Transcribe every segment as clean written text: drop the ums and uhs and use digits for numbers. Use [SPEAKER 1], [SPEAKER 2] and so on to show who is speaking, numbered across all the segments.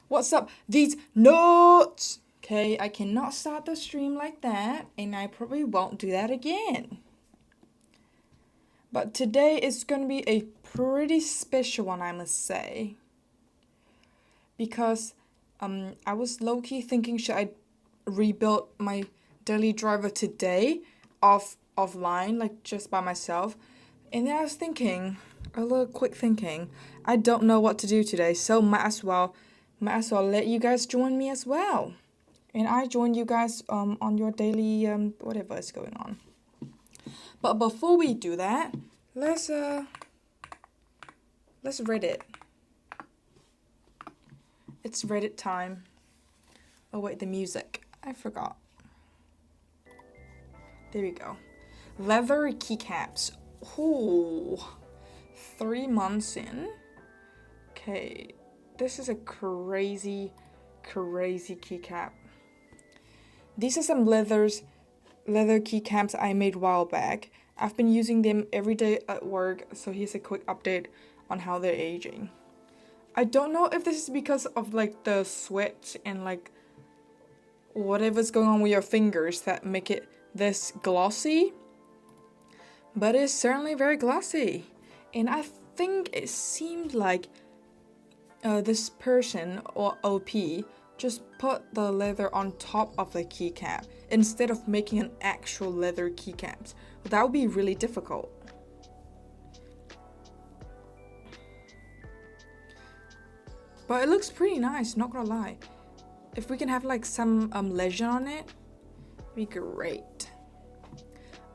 [SPEAKER 1] What's up? These notes! Okay, I cannot start the stream like that, and I probably won't do that again. But today is going to be a pretty special one, I must say. Because I was low-key thinking, should I rebuild my daily driver today offline, like just by myself? And then I was thinking, a little quick thinking, I don't know what to do today, so might as well let you guys join me as well. And I join you guys on your daily whatever is going on. But before we do that, let's Reddit. It's Reddit time. Oh wait, the music. I forgot. There we go. Leather keycaps. Ooh. 3 months in. Okay. This is a crazy keycap. These are some leather keycaps I made a while back. I've been using them every day at work, so here's a quick update on how they're aging. I don't know if this is because of like the sweat and like whatever's going on with your fingers that make it this glossy, but it's certainly very glossy. And I think it seemed like this person or OP just put the leather on top of the keycap instead of making an actual leather keycaps. That would be really difficult. But it looks pretty nice, not gonna lie. If we can have like some legend on it, it'd be great.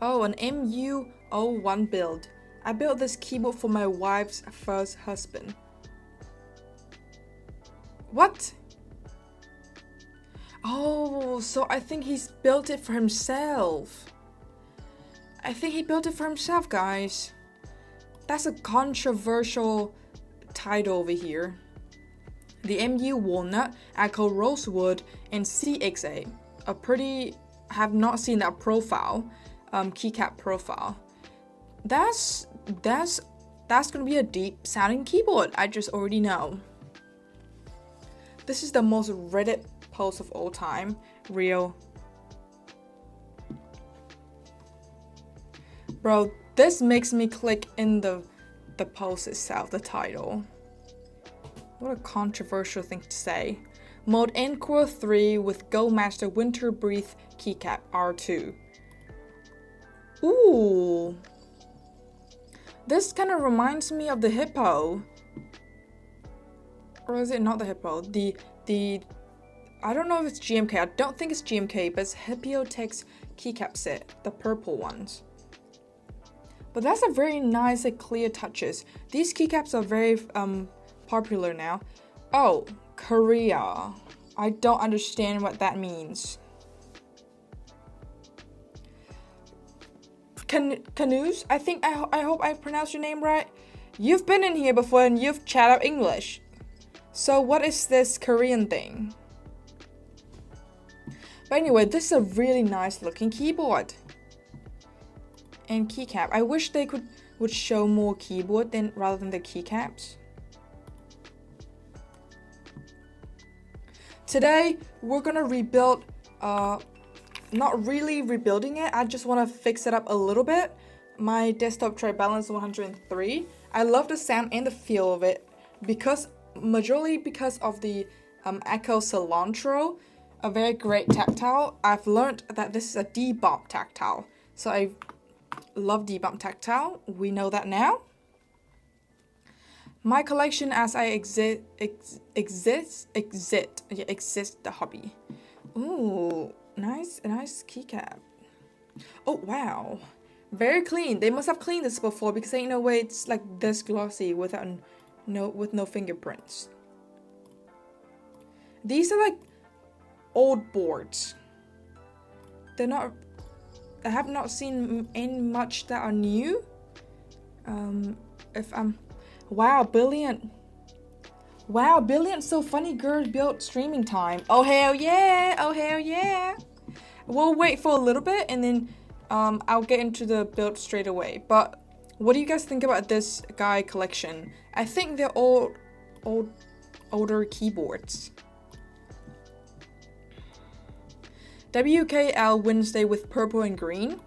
[SPEAKER 1] Oh, an MU01 build. I built this keyboard for my wife's first husband. What? Oh, so I think he's built it for himself. I think he built it for himself, guys. That's a controversial title over here. The MU Walnut, Echo Rosewood, and CXA. Have not seen that profile, keycap profile. That's gonna be a deep sounding keyboard. I just already know. This is the most Reddit post of all time. Real. Bro, this makes me click in the post itself, the title. What a controversial thing to say. Mode Encore 3 with Goldmaster Winter Breath keycap R2. Ooh. This kind of reminds me of the Hippo. Or is it not the Hippo? The I don't know if it's GMK. I don't think it's GMK, but it's Hypiotex keycap set, the purple ones. But that's a very nice, like, clear touches. These keycaps are very popular now. Oh, Korea. I don't understand what that means. Canoes? I hope I pronounced your name right. You've been in here before and you've chatted English. So what is this Korean thing? But anyway, this is a really nice looking keyboard. And keycap. I wish they would show more keyboard rather than the keycaps. Today we're gonna rebuild, not really rebuilding it, I just want to fix it up a little bit. My desktop tray balance 103. I love the sound and the feel of it majorly because of the Echo Cilantro, a very great tactile. I've learned that this is a debump tactile, so I love debump tactile. We know that now. My collection as I exist the hobby. Ooh, nice keycap. Oh wow, very clean. They must have cleaned this before because ain't no way it's like this glossy with no fingerprints. These are like old boards. I have not seen any much that are new. Wow, Brilliant. Wow, Brilliant So Funny Girl built streaming time. Oh hell yeah. We'll wait for a little bit and then I'll get into the build straight away. But what do you guys think about this guy collection? I think they're all older keyboards. WKL Wednesday with purple and green.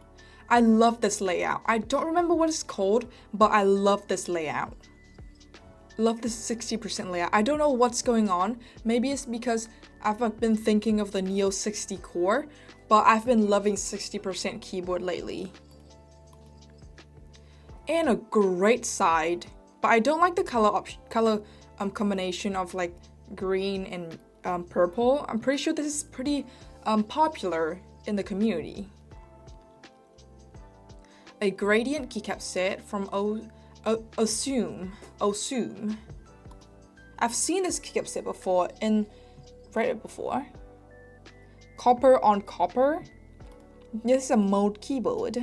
[SPEAKER 1] I love this layout. I don't remember what it's called, but I love this layout. Love this 60% layout. I don't know what's going on. Maybe it's because I've been thinking of the Neo 60 core, but I've been loving 60% keyboard lately. And a great side, but I don't like the color combination of like green and purple. I'm pretty sure this is pretty popular in the community. A gradient keycap set from Osume. I've seen this keycap set before in Reddit before. Copper on copper. This is a Mode keyboard.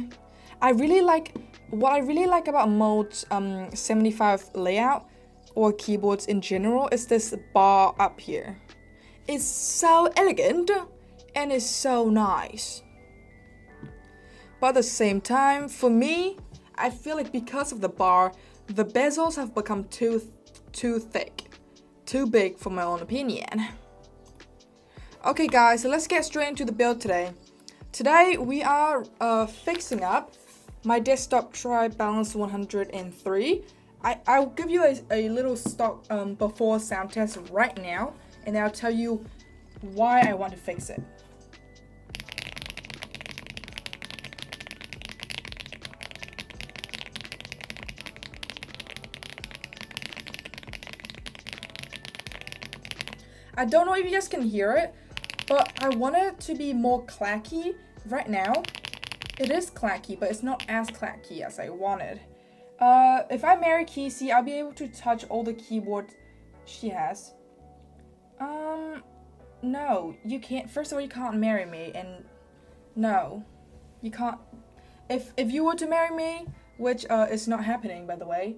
[SPEAKER 1] What I really like about Mode's 75 layout or keyboards in general is this bar up here. It's so elegant and it's so nice. But at the same time, for me, I feel like because of the bar, the bezels have become too thick, too big for my own opinion. Okay guys, so let's get straight into the build today. Today we are fixing up my desktop Tri-Balance 103. I'll give you a little stock before sound test right now, and I'll tell you why I want to fix it. I don't know if you guys can hear it, but I want it to be more clacky. Right now, it is clacky, but it's not as clacky as I wanted. If I marry Kisi, I'll be able to touch all the keyboards she has. No, you can't. First of all, you can't marry me, and no, you can't. If you were to marry me, which is not happening, by the way,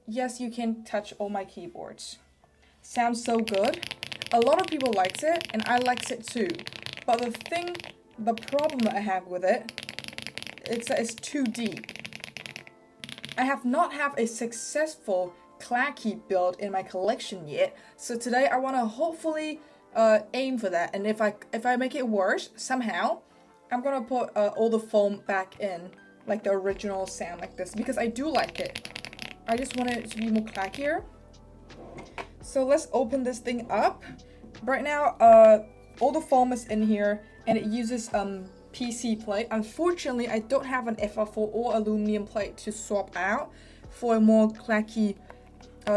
[SPEAKER 1] yes, you can touch all my keyboards. Sounds so good. A lot of people likes it, and I likes it too. But the problem that I have with it, it's that it's too deep. I have not have a successful clacky build in my collection yet, so today I want to hopefully aim for that. And if I make it worse somehow, I'm gonna put all the foam back in, like the original sound like this, because I do like it. I just want it to be more clackier. So let's open this thing up. Right now, all the foam is in here, and it uses PC plate. Unfortunately, I don't have an FR4 or aluminum plate to swap out for a more clacky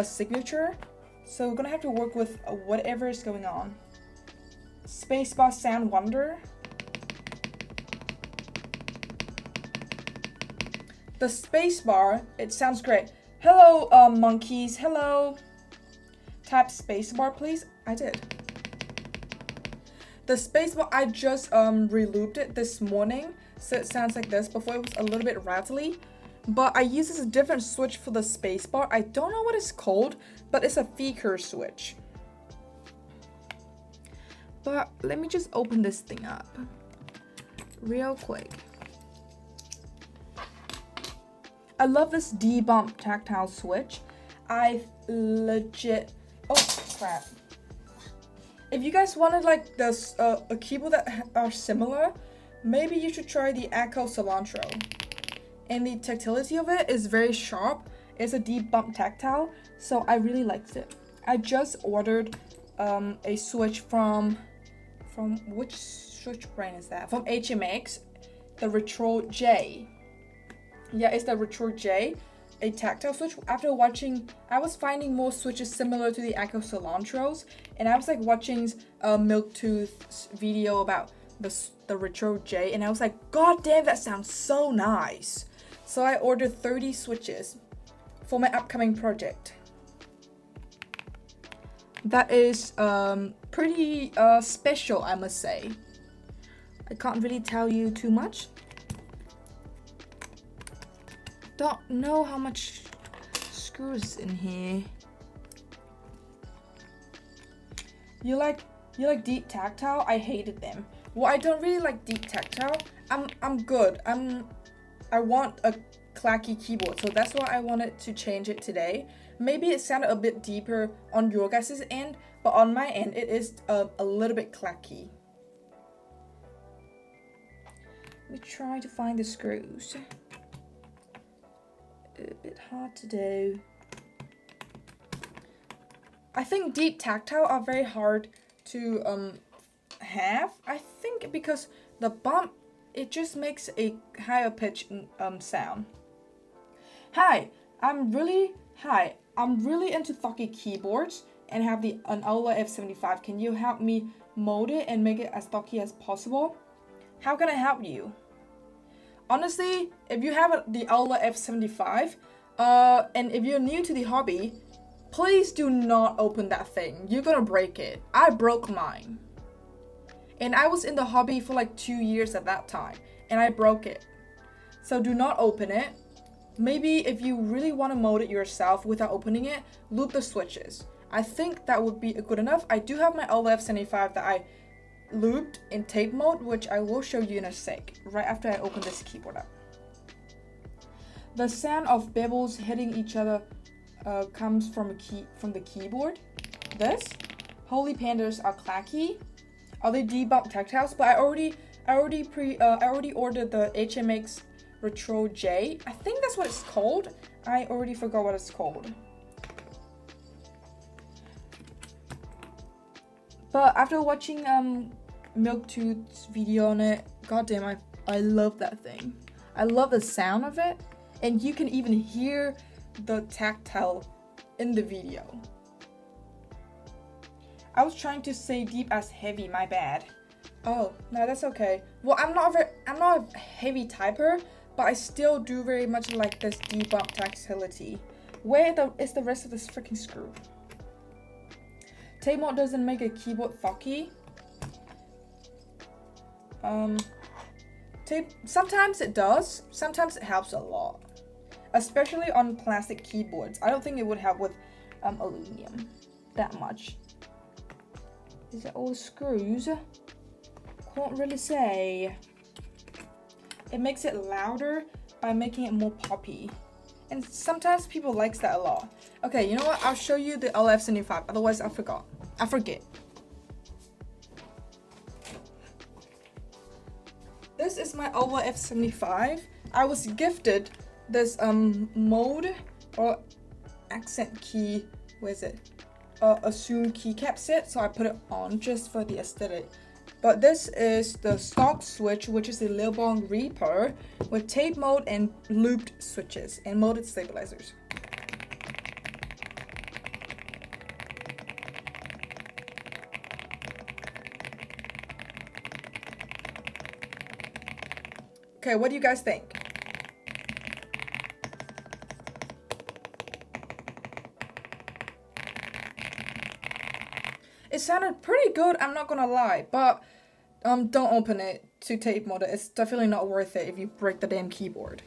[SPEAKER 1] signature. So we're gonna have to work with whatever is going on. Spacebar Sound Wonder. The spacebar, it sounds great. Hello, monkeys. Hello. Tap spacebar, please. I did. The spacebar, I just re-looped it this morning, so it sounds like this. Before it was a little bit rattly, but I use this different switch for the spacebar. I don't know what it's called, but it's a Feker switch. But let me just open this thing up real quick. I love this D-bump tactile switch. I legit... Oh, crap. If you guys wanted like this, a keyboard that are similar, maybe you should try the Echo Cilantro. And the tactility of it is very sharp. It's a deep bump tactile, so I really liked it. I just ordered a switch from which switch brand is that? From HMX, the Retro J. Yeah, it's the Retro J. A tactile switch. After watching, I was finding more switches similar to the Echo Cilantros, and I was like watching Milktooth's video about the Retro J, and I was like, god damn, that sounds so nice. So I ordered 30 switches for my upcoming project. That is pretty special, I must say. I can't really tell you too much. Don't know how much screws in here. You like deep tactile? I hated them. Well, I don't really like deep tactile. I'm good. I want a clacky keyboard, so that's why I wanted to change it today. Maybe it sounded a bit deeper on your guys' end, but on my end it is a little bit clacky. Let me try to find the screws. A bit hard to do. I think deep tactile are very hard to have. I think because the bump, it just makes a higher pitch sound. Hi, I'm really into Thocky keyboards and have an Aula F75. Can you help me mold it and make it as Thocky as possible? How can I help you? Honestly, if you have the Aula F75, and if you're new to the hobby, please do not open that thing. You're gonna break it. I broke mine. And I was in the hobby for like 2 years at that time, and I broke it. So do not open it. Maybe if you really want to mold it yourself without opening it, loop the switches. I think that would be good enough. I do have my Aula F75 that I looped in tape mode, which I will show you in a sec, right after I open this keyboard up. The sound of bevels hitting each other comes from the keyboard. This Holy Pandas are clacky. Are they debump tactiles? But I already ordered the HMX Retro J. I think that's what it's called. I already forgot what it's called. But after watching Milktooth's video on it, goddamn, I love that thing. I love the sound of it, and you can even hear the tactile in the video. I was trying to say deep as heavy, my bad. Oh, no, that's okay. Well, I'm not a heavy typer, but I still do very much like this debump tactility. Where is the rest of this freaking screw? Tape mode doesn't make a keyboard Thocky. Sometimes it does. Sometimes it helps a lot, especially on plastic keyboards. I don't think it would help with aluminum that much. Is it all screws? Can't really say. It makes it louder by making it more poppy. And sometimes people likes that a lot. Okay, you know what? I'll show you the LF75. Otherwise, I forget. This is my Aula F75. I was gifted this mode or accent key. Where is it? Assume keycap set. So I put it on just for the aesthetic. But this is the stock switch, which is the Lilbong Reaper with tape mode and looped switches and molded stabilizers. Okay, what do you guys think? It sounded pretty good, I'm not gonna lie, but don't open it to tape mode. It's definitely not worth it if you break the damn keyboard.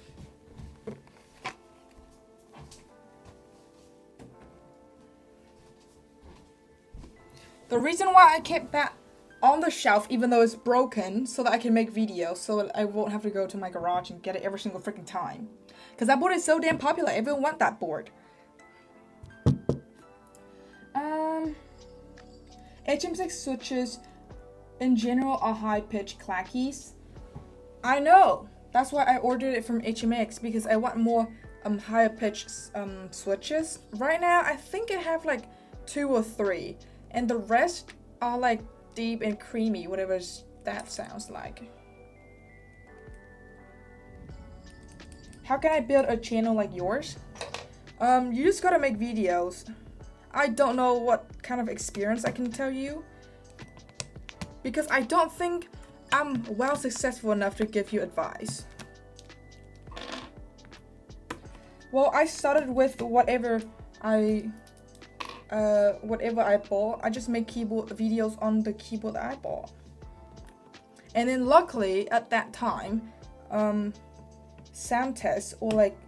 [SPEAKER 1] The reason why I kept that on the shelf, even though it's broken, so that I can make videos, so that I won't have to go to my garage and get it every single freaking time. Because that board is so damn popular, everyone wants that board. HM6 switches in general are high-pitched clackies. I know! That's why I ordered it from HMX, because I want more higher pitched switches. Right now, I think I have like 2 or 3, and the rest are like deep and creamy, whatever that sounds like. How can I build a channel like yours? You just gotta make videos. I don't know what kind of experience I can tell you, because I don't think I'm well successful enough to give you advice. Well, I started with whatever I bought. I just make keyboard videos on the keyboard that I bought. And then luckily at that time, sound tests or like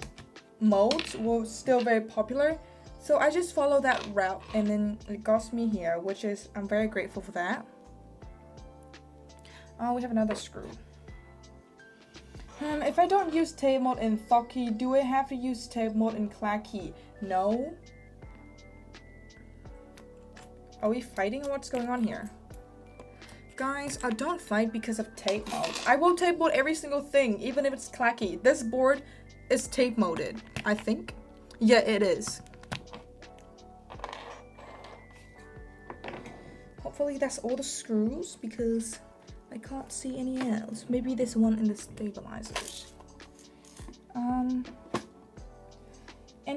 [SPEAKER 1] modes were still very popular. So I just follow that route, and then it got me here, which is, I'm very grateful for that. Oh, we have another screw. If I don't use tape mode in Thoki, do I have to use tape mode in Clacky? No. Are we fighting or what's going on here? Guys, I don't fight because of tape mode. I will tape mode every single thing, even if it's Clacky. This board is tape moded, I think. Yeah, it is. Hopefully that's all the screws because I can't see any else. Maybe there's one in the stabilizers. And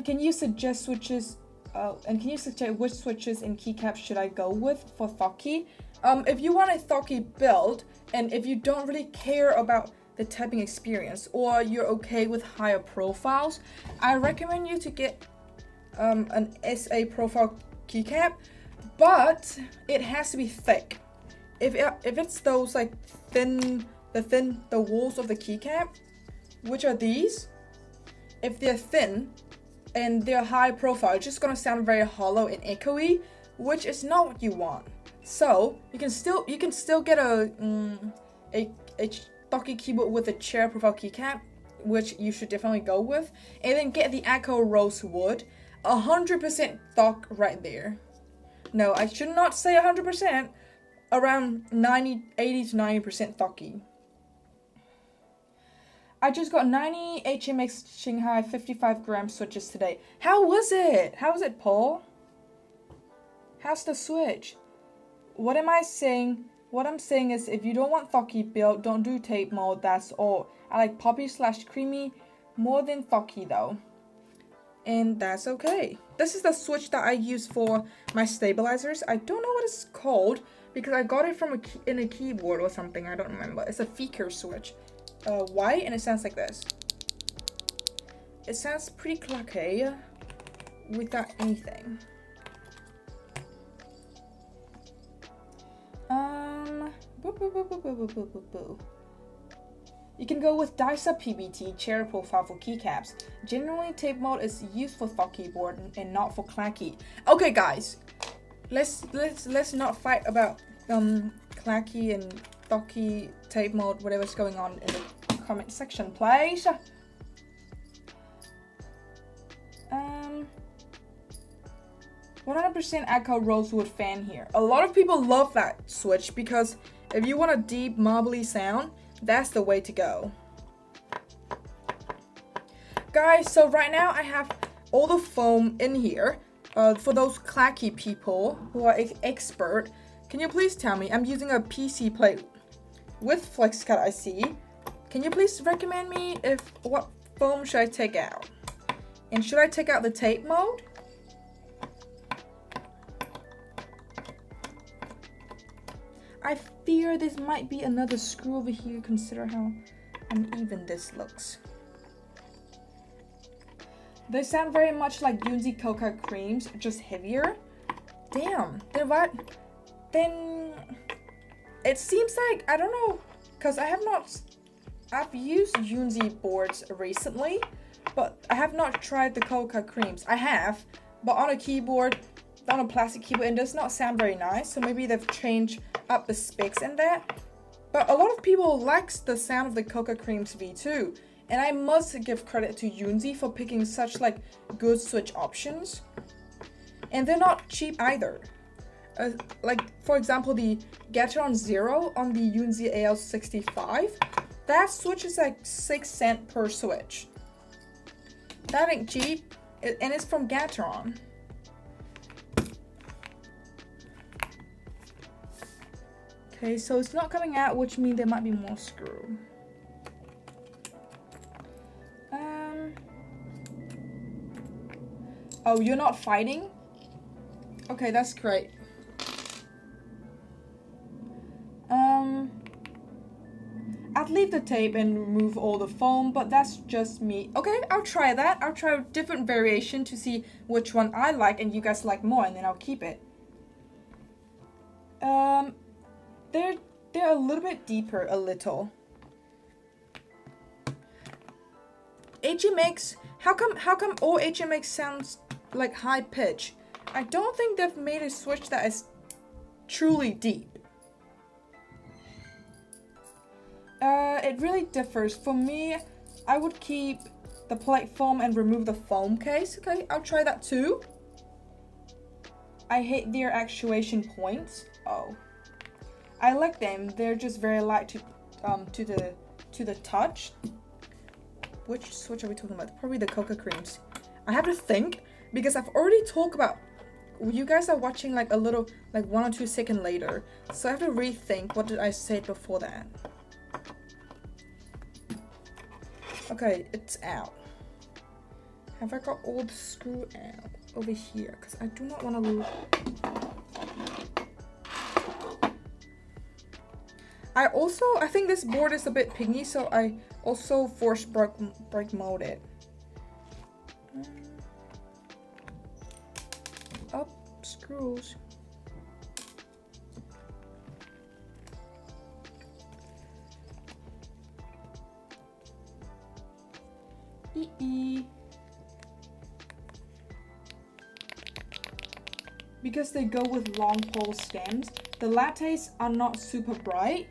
[SPEAKER 1] can you suggest switches? And can you suggest which switches and keycaps should I go with for Thoki? If you want a Thoki build, and if you don't really care about the typing experience, or you're okay with higher profiles, I recommend you to get an SA profile keycap, but it has to be thick. If it's those like the walls of the keycap, which are these, if they're thin and they're high profile, it's just gonna sound very hollow and echoey, which is not what you want. So you can still get a Thoki keyboard with a chair profile keycap, which you should definitely go with, and then get the Echo Rosewood, 100% Thok right there. No, I should not say 100%. Around 80 to 90% Thoki. I just got 90 HMX Shanghai 55 gram switches today. How was it? How was it, Paul? How's the switch? What am I saying? What I'm saying is if you don't want Thoki build, don't do tape mode, that's all. I like poppy/creamy more than Thoki though. And that's okay. This is the switch that I use for my stabilizers. I don't know what it's called because I got it from in a keyboard or something. I don't remember. It's a Feker switch. White, and it sounds like this. It sounds pretty clacky without anything. You can go with Dysa PBT chair profile for keycaps. Generally, tape mode is used for Thoki board and not for Clacky. Okay, guys, let's not fight about Clacky and Thoki tape mode, whatever's going on in the comment section, please. 100% Echo Rosewood fan here. A lot of people love that switch because if you want a deep marbly sound, that's the way to go. Guys, so right now I have all the foam in here. For those Clacky people who are expert, can you please tell me, I'm using a PC plate with FlexCut IC. Can you please recommend me what foam should I take out? And should I take out the tape mode? I fear this might be another screw over here, consider how uneven this looks. They sound very much like Yunzi Coca creams, just heavier. Damn, then what? Then it seems like, I don't know, because I've used Yunzi boards recently, but I have not tried the Coca creams. I have, but on a keyboard, on a plastic keyboard, it does not sound very nice, so maybe they've changed up the specs in that. But a lot of people likes the sound of the Coca Creams V2, and I must give credit to Yunzi for picking such like good switch options. And they're not cheap either. Like for example, the Gateron Zero on the Yunzi AL65, that switch is like 6 cents per switch. That ain't cheap, and it's from Gateron. Okay, so it's not coming out, which means there might be more screw. Oh, you're not fighting? Okay, that's great. I'd leave the tape and remove all the foam, but that's just me. Okay, I'll try that. I'll try a different variation to see which one I like and you guys like more, and then I'll keep it. They're a little bit deeper, a little. HMX, how come all HMX sounds like high pitch? I don't think they've made a switch that is truly deep. It really differs. For me, I would keep the plate foam and remove the foam case. Okay, I'll try that too. I hate their actuation points. Oh, I like them. They're just very light to the touch. Which switch are we talking about? Probably the Cocoa Creams. I have to think because I've already talked about. You guys are watching like a little, like 1 or 2 seconds later, so I have to rethink what did I say before that. Okay, it's out. Have I got all the screw out over here? Because I do not want to lose. I think this board is a bit piggy, so I also force break mold it. Up, screws. Because they go with long pole stems, the lattes are not super bright.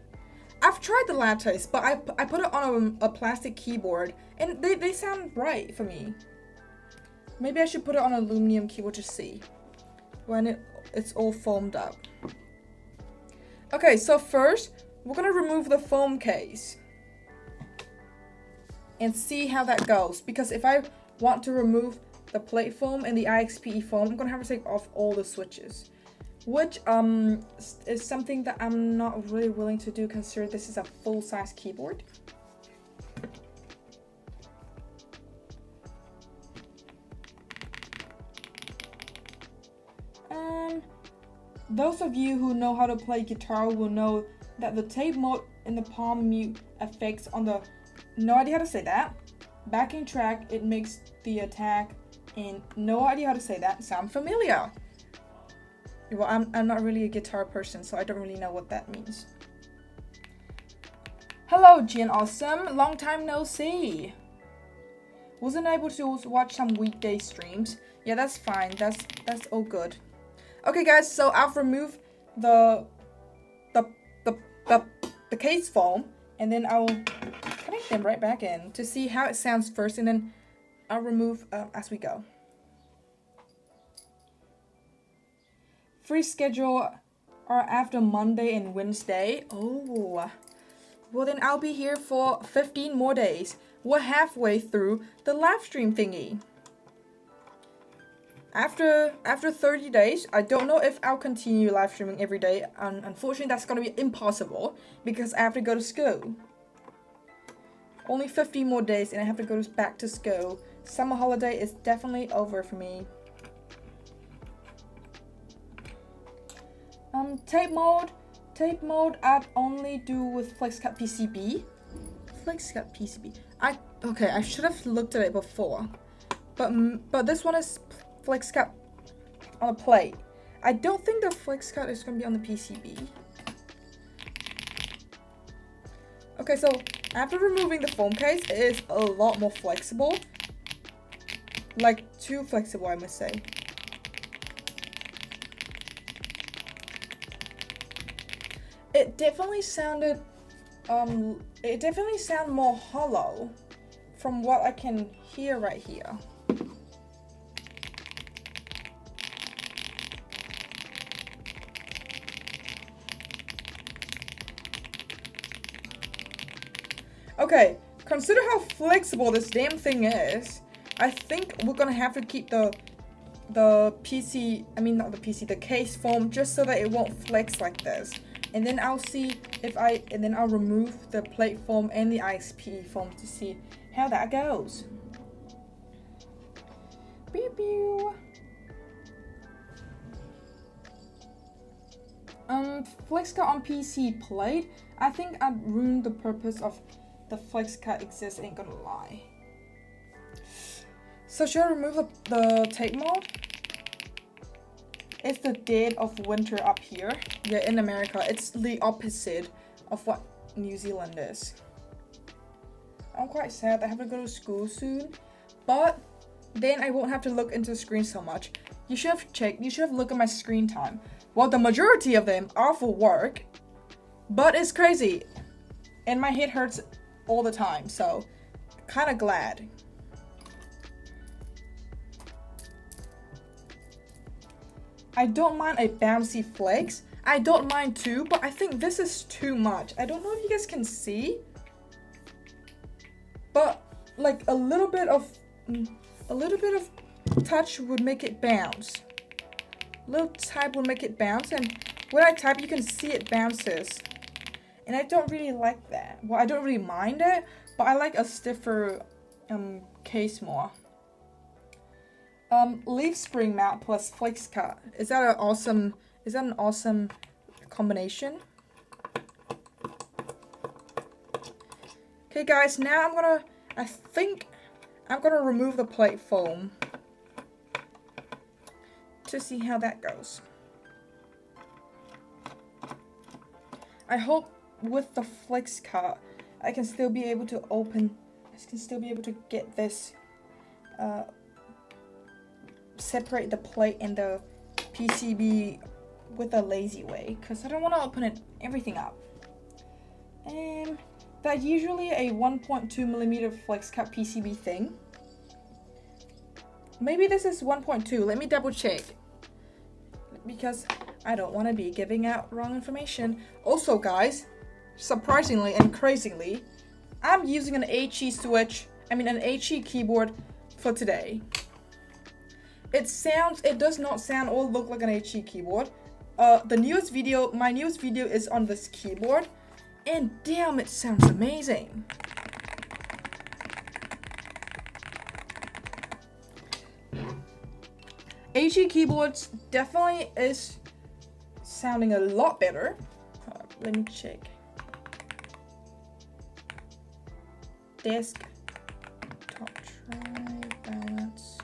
[SPEAKER 1] I've tried the lattes, but I put it on a plastic keyboard and they sound bright for me. Maybe I should put it on an aluminum keyboard to see when it's all foamed up. Okay, so first we're gonna remove the foam case and see how that goes, because if I want to remove the plate foam and the IXPE foam, I'm gonna have to take off all the switches, which is something that I'm not really willing to do considering this is a full-size keyboard. Those of you who know how to play guitar will know that the tape mode and the palm mute effects on the, no idea how to say that, backing track, it makes the attack, and no idea how to say that, sound familiar? Well, I'm not really a guitar person, so I don't really know what that means. Hello, Gian Awesome, long time no see. Wasn't able to watch some weekday streams. Yeah, that's fine. That's all good. Okay, guys. So I've removed the case foam, and then I'll connect them right back in to see how it sounds first, and then I'll remove as we go. Free schedule are after Monday and Wednesday. Oh, well then I'll be here for 15 more days. We're halfway through the live stream thingy. After 30 days, I don't know if I'll continue live streaming every day. Unfortunately, that's gonna be impossible because I have to go to school. Only 15 more days and I have to go back to school. Summer holiday is definitely over for me. Tape mode I'd only do with FlexCut PCB. FlexCut PCB. I should have looked at it before. But this one is FlexCut on a plate. I don't think the FlexCut is gonna be on the PCB. Okay, so after removing the foam case, it is a lot more flexible. Like, too flexible, I must say. It definitely sounded, more hollow from what I can hear right here. Okay, consider how flexible this damn thing is. I think we're gonna have to keep the case foam just so that it won't flex like this. And then I'll see I'll remove the plate foam and the IXPE foam to see how that goes. Pew pew. FlexCut on PC plate. I think I've ruined the purpose of the FlexCut exists, ain't gonna lie. So should I remove the tape mode? It's the dead of winter up here. Yeah, in America, it's the opposite of what New Zealand is. I'm quite sad I have to go to school soon, but then I won't have to look into the screen so much. You should have looked at my screen time. Well, the majority of them are for work, but it's crazy. and my head hurts all the time, so kind of glad. I don't mind a bouncy flex. I don't mind too, but I think this is too much. I don't know if you guys can see, but like a little bit of touch would make it bounce. A little type would make it bounce, and when I type, you can see it bounces. And I don't really like that. Well, I don't really mind it, but I like a stiffer case more. Leaf spring mount plus flex cut. Is that an awesome combination? Okay guys, now I think I'm gonna remove the plate foam to see how that goes. I hope with the flex cut I can still be able to get this separate the plate and the PCB with a lazy way, because I don't want to open everything up. That's usually a 1.2mm flex cut PCB thing. Maybe this is 1.2. Let me double check, because I don't want to be giving out wrong information. Also guys, surprisingly and crazily, I'm using an HE keyboard for today. It does not sound or look like an HE keyboard. My newest video is on this keyboard, and damn, it sounds amazing. HE keyboards definitely is sounding a lot better. Let me check. Desk top try balance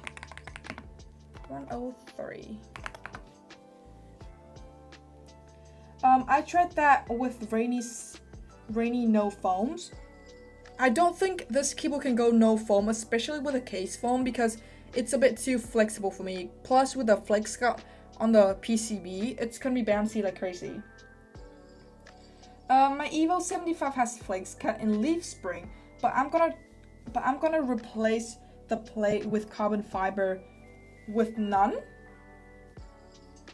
[SPEAKER 1] 103. I tried that with Rainy no foams. I don't think this keyboard can go no foam, especially with a case foam, because it's a bit too flexible for me. Plus with the flex cut on the PCB, it's gonna be bouncy like crazy. My Evo 75 has flex cut and leaf spring, but I'm gonna replace the plate with carbon fiber with none.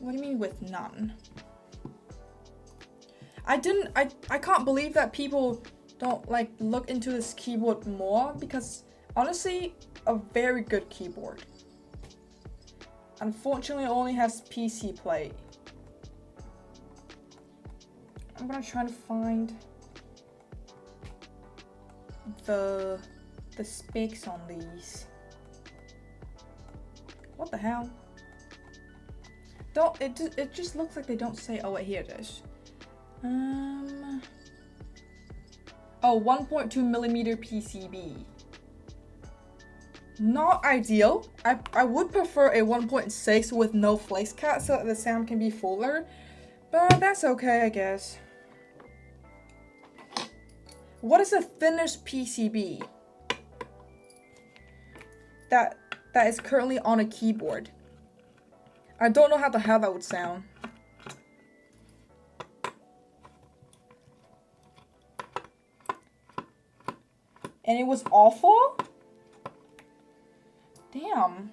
[SPEAKER 1] What do you mean with none? I can't believe that people don't like look into this keyboard more, because honestly, a very good keyboard. Unfortunately, it only has PC plate. I'm gonna try to find the specs on these. What the hell? It just looks like they don't say. Oh wait, here it is. 1.2mm PCB. Not ideal. I would prefer a 1.6 with no flex cut so that the sound can be fuller, but that's okay, I guess. What is the thinnest PCB that is currently on a keyboard? I don't know how the hell that would sound. And it was awful? Damn.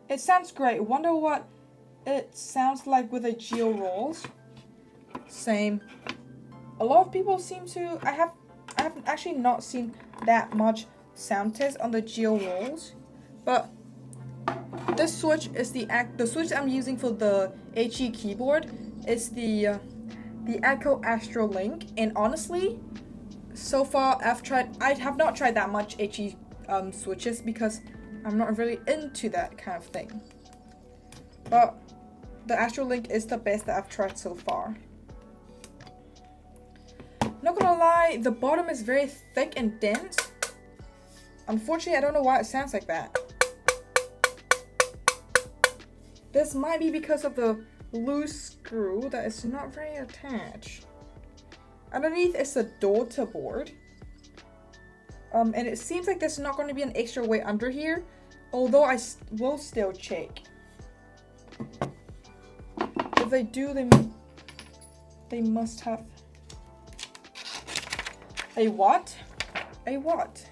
[SPEAKER 1] It sounds great. Wonder what it sounds like with a Geo Rolls. Same. A lot of people seem to. I have actually not seen that much sound test on the Geo Rolls, but this switch is the switch I'm using for the HE keyboard is the Echo Astro Link, and honestly, so far I have not tried that much HE switches because I'm not really into that kind of thing. But the Astro Link is the best that I've tried so far. Not gonna lie, the bottom is very thick and dense. Unfortunately, I don't know why it sounds like that. This might be because of the loose screw that is not very attached. Underneath is the daughter board. And it seems like there's not going to be an extra weight under here, although I will still check. If they do, they must have. A what? A what?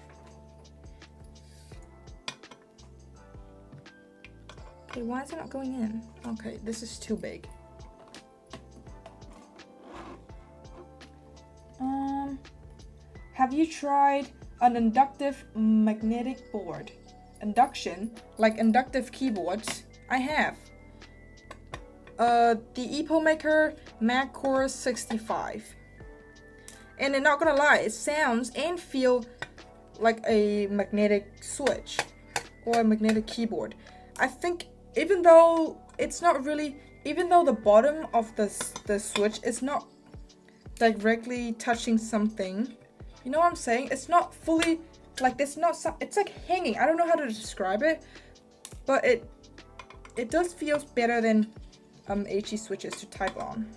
[SPEAKER 1] Okay, why is it not going in? Okay, this is too big. Have you tried an inductive magnetic board? Induction, like inductive keyboards? I have. The EpoMaker MagCore 65. And I'm not gonna lie, it sounds and feel like a magnetic switch or a magnetic keyboard. I think even though it's not really, even though the bottom of the switch is not directly touching something, you know what I'm saying? It's not fully, like it's not, it's like hanging. I don't know how to describe it, but it does feel better than HE switches to type on.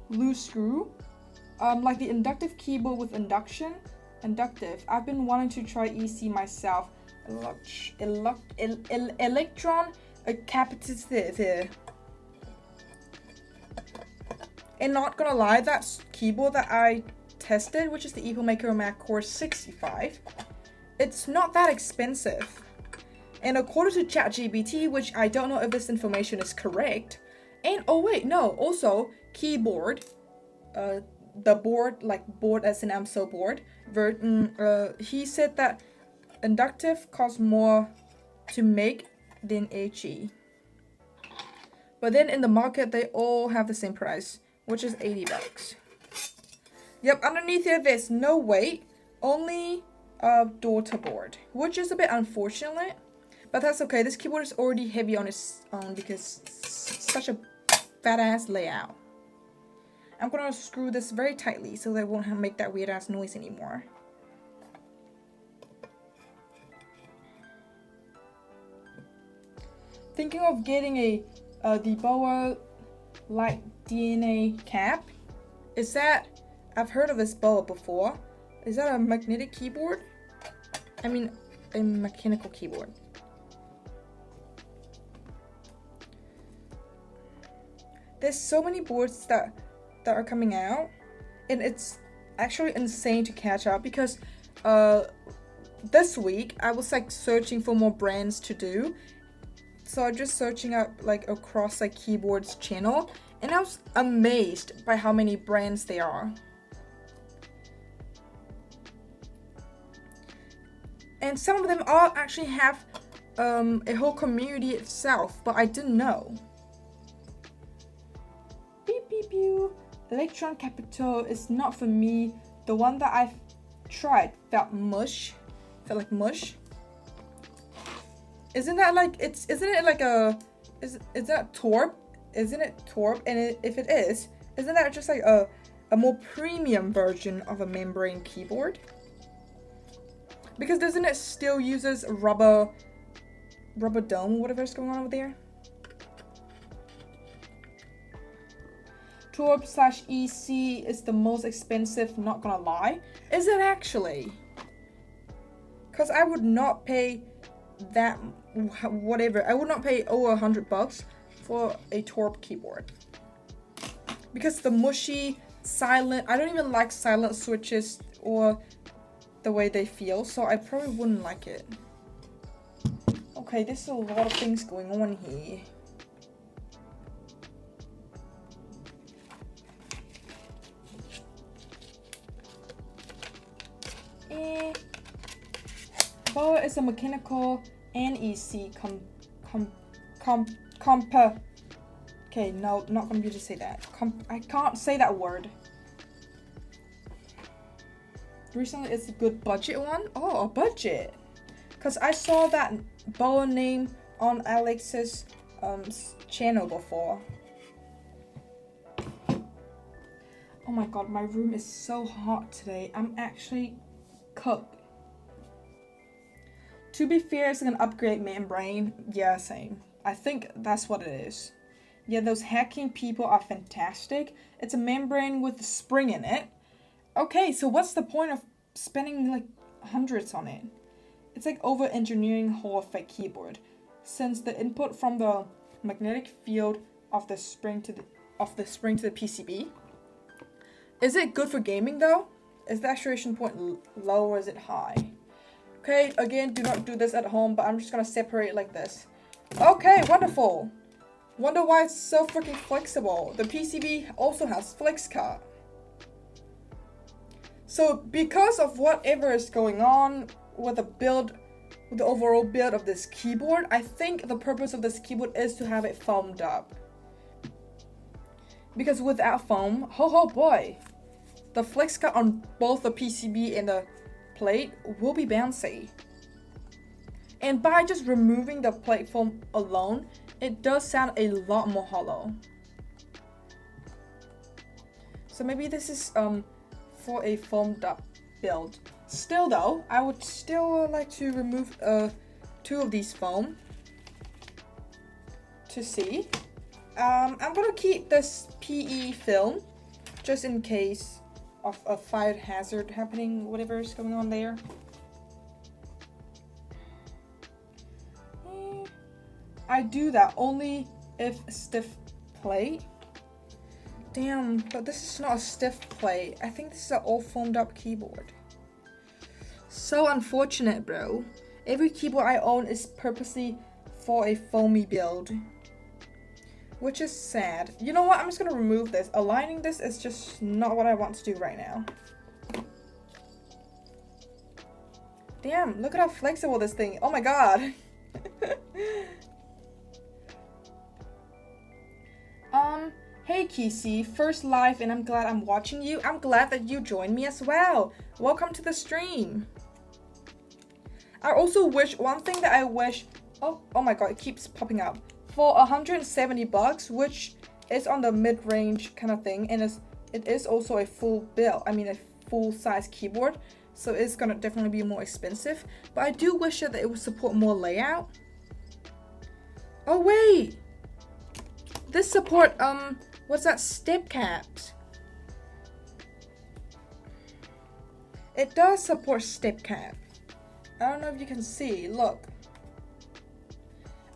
[SPEAKER 1] Loose screw, like the inductive keyboard with induction. Inductive. I've been wanting to try EC myself. Electron capacitive. And not gonna lie, that keyboard that I tested, which is the EpoMaker MagCore 65, it's not that expensive. And according to ChatGPT, which I don't know if this information is correct, and oh wait, no, also keyboard, the board, like board as in I'm so bored, he said that inductive costs more to make than HE. But then in the market, they all have the same price, which is $80. Yep, underneath here, there's no weight, only daughter board, which is a bit unfortunate, but that's okay. This keyboard is already heavy on its own because it's such a fat ass layout. I'm gonna screw this very tightly so that it won't make that weird ass noise anymore. Thinking of getting a the BOA Light DNA cap. Is that, I've heard of this BOA before. Is that a magnetic keyboard? I mean, a mechanical keyboard. There's so many boards that are coming out, and it's actually insane to catch up because this week I was like searching for more brands to do. So I'm just searching up like across like keyboards channel, and I was amazed by how many brands there are. And some of them all actually have a whole community itself, but I didn't know. Beep beep beep. Electron Capital is not for me. The one that I've tried felt like mush. Isn't that like, isn't it like is that Torp? Isn't it Torp? And if it is, isn't that just like a more premium version of a membrane keyboard? Because doesn't it still uses rubber dome, whatever's going on over there? Torp/EC is the most expensive, not gonna lie. Is it actually? Because I would not pay that, whatever. I would not pay over $100 for a Torp keyboard. Because the mushy, silent, I don't even like silent switches or the way they feel, so I probably wouldn't like it. Okay, there's a lot of things going on here. BOA is a mechanical NEC okay, no, not gonna be able to say that. I can't say that word. Recently, it's a good budget one. Oh, a budget. Because I saw that BOA name on Alex's channel before. Oh my god, my room is so hot today. I'm actually cooked. To be fair, it's an upgrade membrane. Yeah, same. I think that's what it is. Yeah, those hacking people are fantastic. It's a membrane with a spring in it. Okay, so what's the point of spending like hundreds on it? It's like over-engineering Hall effect keyboard. Since the input from the magnetic field of the spring to the PCB. Is it good for gaming though? Is the actuation point low or is it high? Okay, again, do not do this at home, but I'm just gonna separate it like this. Okay, wonderful. Wonder why it's so freaking flexible. The PCB also has flex cut. So because of whatever is going on with the overall build of this keyboard, I think the purpose of this keyboard is to have it foamed up. Because without foam, oh boy, the flex cut on both the PCB and the plate will be bouncy. And by just removing the plate foam alone, it does sound a lot more hollow. So maybe this is for a foamed up build. Still though, I would still like to remove 2 of these foam to see. I'm gonna keep this PE film just in case of a fire hazard happening, whatever is going on there. I do that only if stiff plate. Damn, but this is not a stiff plate. I think this is an all foamed up keyboard. So unfortunate, bro. Every keyboard I own is purposely for a foamy build, which is sad. You know what? I'm just gonna remove this. Aligning this is just not what I want to do right now. Damn, look at how flexible this thing. Oh my god. Hey Kisi, first live and I'm glad I'm watching you. I'm glad that you joined me as well. Welcome to the stream. I also wish, one thing that I wish, oh my god, it keeps popping up. For $170, which is on the mid-range kind of thing, and it is also a full build, I mean a full-size keyboard, so it's gonna definitely be more expensive. But I do wish that it would support more layout. Oh wait! This support, what's that, step caps? It does support step cap. I don't know if you can see, look.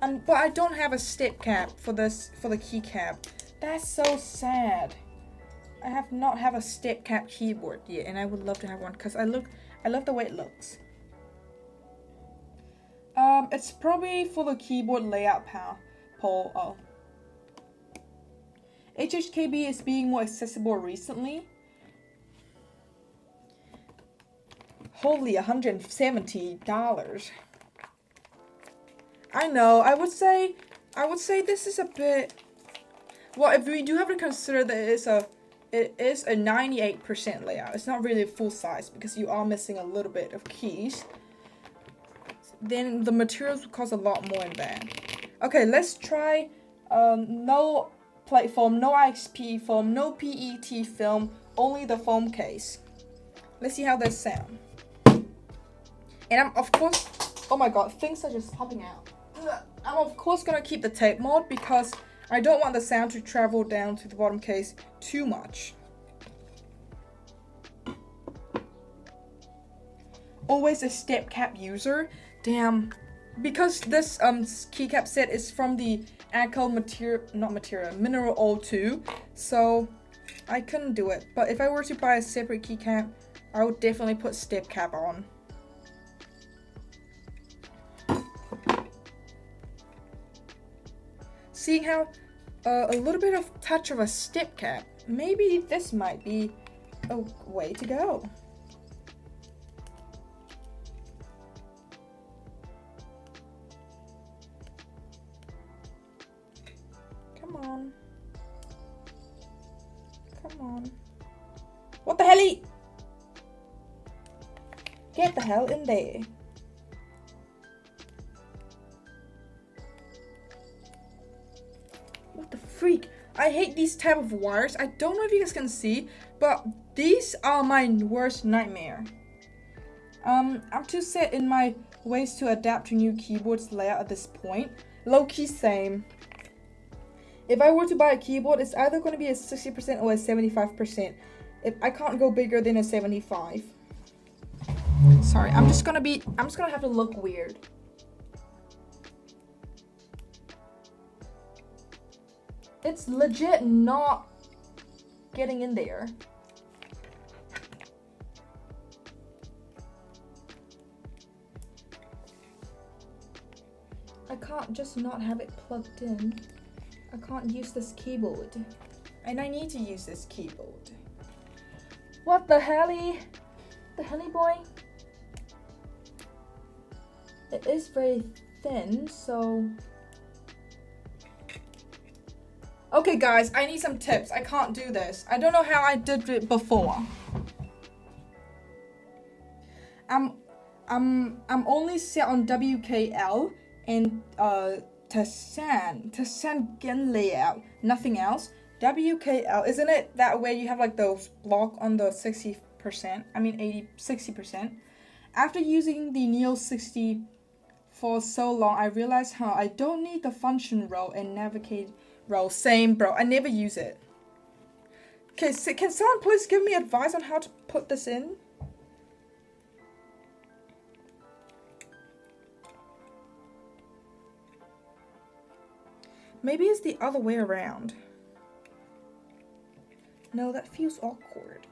[SPEAKER 1] But I don't have a step cap for the keycap. That's so sad. I not have a step cap keyboard yet, and I would love to have one because I love the way it looks. It's probably for the keyboard layout pole. Oh. HHKB is being more accessible recently. Holy, $170. I know. I would say this is a bit. Well, if we do have to consider that it is a 98% layout. It's not really full size because you are missing a little bit of keys. Then the materials will cost a lot more than that. Okay, let's try no plate foam, no IXP foam, no PET film, only the foam case. Let's see how this sound. And I'm of course, oh my god, things are just popping out. I'm of course gonna keep the tape mode because I don't want the sound to travel down to the bottom case too much. Always a step cap user. Damn. Because this keycap set is from the Acol Mineral O2, so I couldn't do it. But if I were to buy a separate keycap, I would definitely put step cap on. Seeing how a little bit of touch of a step cap, maybe this might be a way to go. Come on. Come on. What the hell? Get the hell in there. What the freak? I hate these type of wires. I don't know if you guys can see, but these are my worst nightmare. I'm too set in my ways to adapt to new keyboards layout at this point. Low-key same. If I were to buy a keyboard, it's either going to be a 60% or a 75%. If I can't go bigger than a 75. Sorry, I'm just gonna have to look weird. It's legit not getting in there. I can't just not have it plugged in. I can't use this keyboard. And I need to use this keyboard. What the helly? The helly boy? It is very thin, so... Okay guys, I need some tips. I can't do this. I don't know how I did it before. I'm only set on WKL and Tassan Gen layout, nothing else. WKL, isn't it that way you have like those block on the 60%? I mean 60%. After using the Neo 60 for so long, I realized how I don't need the function row and navigate row. Same, bro. I never use it. Okay, so can someone please give me advice on how to put this in? Maybe it's the other way around. No, that feels awkward.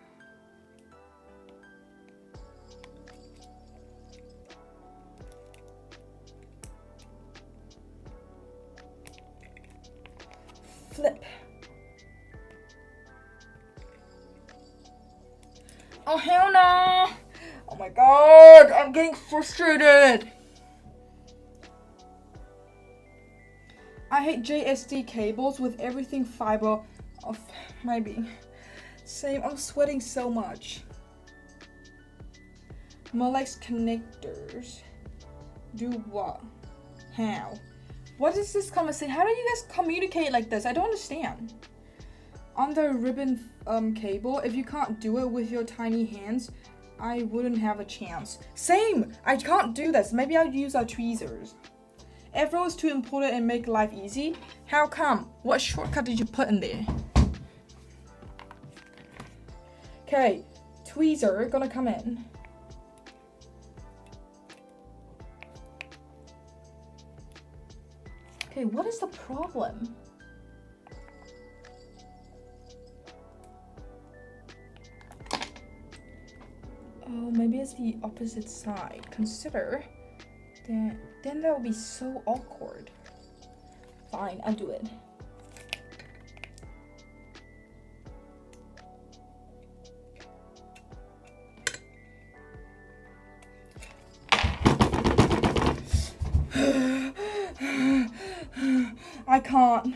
[SPEAKER 1] Flip. Oh hell no! Oh my god, I'm getting frustrated. I hate JSD cables with everything fiber of my being. Same, I'm sweating so much. Molex connectors. Do what? How? What is this conversation? How do you guys communicate like this? I don't understand. On the ribbon cable, if you can't do it with your tiny hands, I wouldn't have a chance. Same! I can't do this. Maybe I'll use our tweezers. F-roll is too important and make life easy. How come? What shortcut did you put in there? Okay, tweezer gonna come in. Okay, what is the problem? Oh, maybe it's the opposite side. Consider that, then that would be so awkward. Fine, I'll do it. I can't.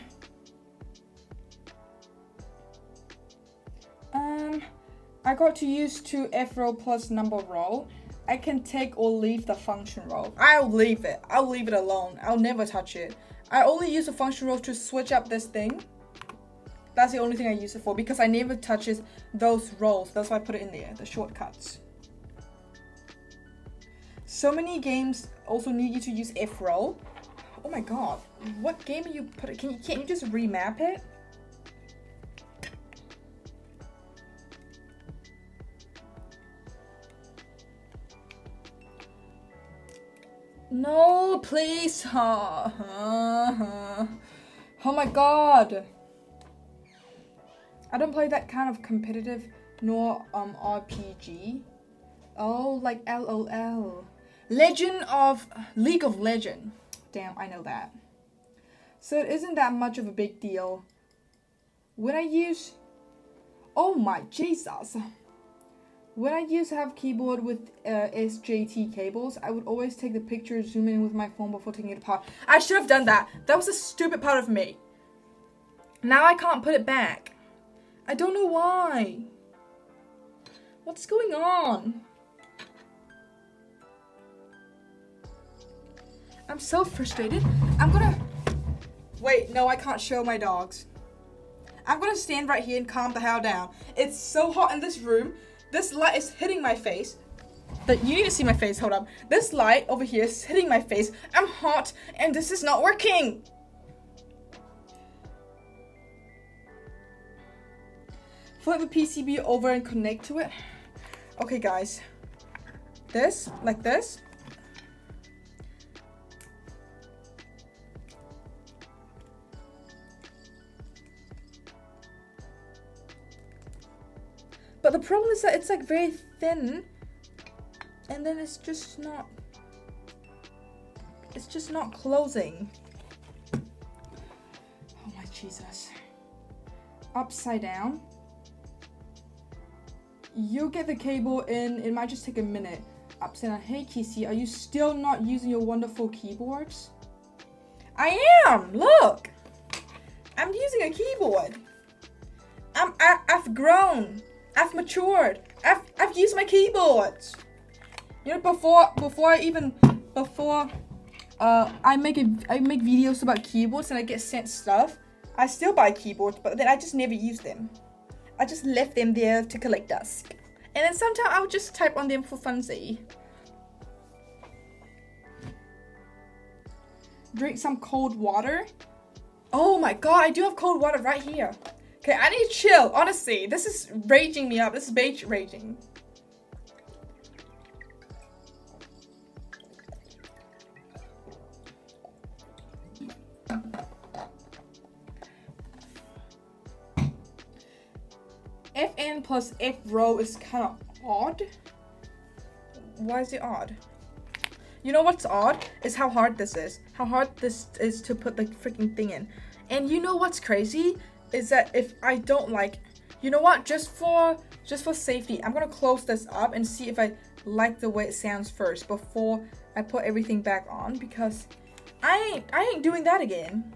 [SPEAKER 1] I got to use 2 F-roll plus number roll. I can take or leave the function roll. I'll leave it. I'll leave it alone. I'll never touch it. I only use the function roll to switch up this thing. That's the only thing I use it for because I never touches those rolls. That's why I put it in there, the shortcuts. So many games also need you to use F-roll. Oh my god, what game are you putting? Can't you just remap it? No, please. Oh my god. I don't play that kind of competitive nor RPG. Oh, like LOL. League of Legends. Damn, I know that. So it isn't that much of a big deal. When I use... Oh my Jesus. When I used to have keyboard with SJT cables, I would always take the picture, zoom in with my phone before taking it apart. I should have done that. That was a stupid part of me. Now I can't put it back. I don't know why. What's going on? I'm so frustrated. I'm gonna... Wait, no, I can't show my dogs. I'm gonna stand right here and calm the hell down. It's so hot in this room. This light is hitting my face. You need to see my face, hold up. This light over here is hitting my face. I'm hot and this is not working. Flip the PCB over and connect to it. Okay guys. This, like this. But the problem is that it's like very thin, and then it's just not closing. Oh my Jesus. Upside down. You'll get the cable in, it might just take a minute. Upside down. Hey Kissy, are you still not using your wonderful keyboards? I am! Look! I'm using a keyboard. I've grown. I've matured. I've used my keyboards. You know, before I make videos about keyboards and I get sent stuff, I still buy keyboards, but then I just never use them. I just left them there to collect dust. And then sometimes I'll just type on them for funsy. Drink some cold water. Oh my god, I do have cold water right here. Okay, I need to chill. Honestly, this is raging me up. This is raging. Fn plus F row is kind of odd. Why is it odd? You know what's odd? Is how hard this is. How hard this is to put the freaking thing in. And you know what's crazy? Is that if I don't like... You know what? Just for safety, I'm gonna close this up and see if I like the way it sounds first before I put everything back on, because I ain't doing that again.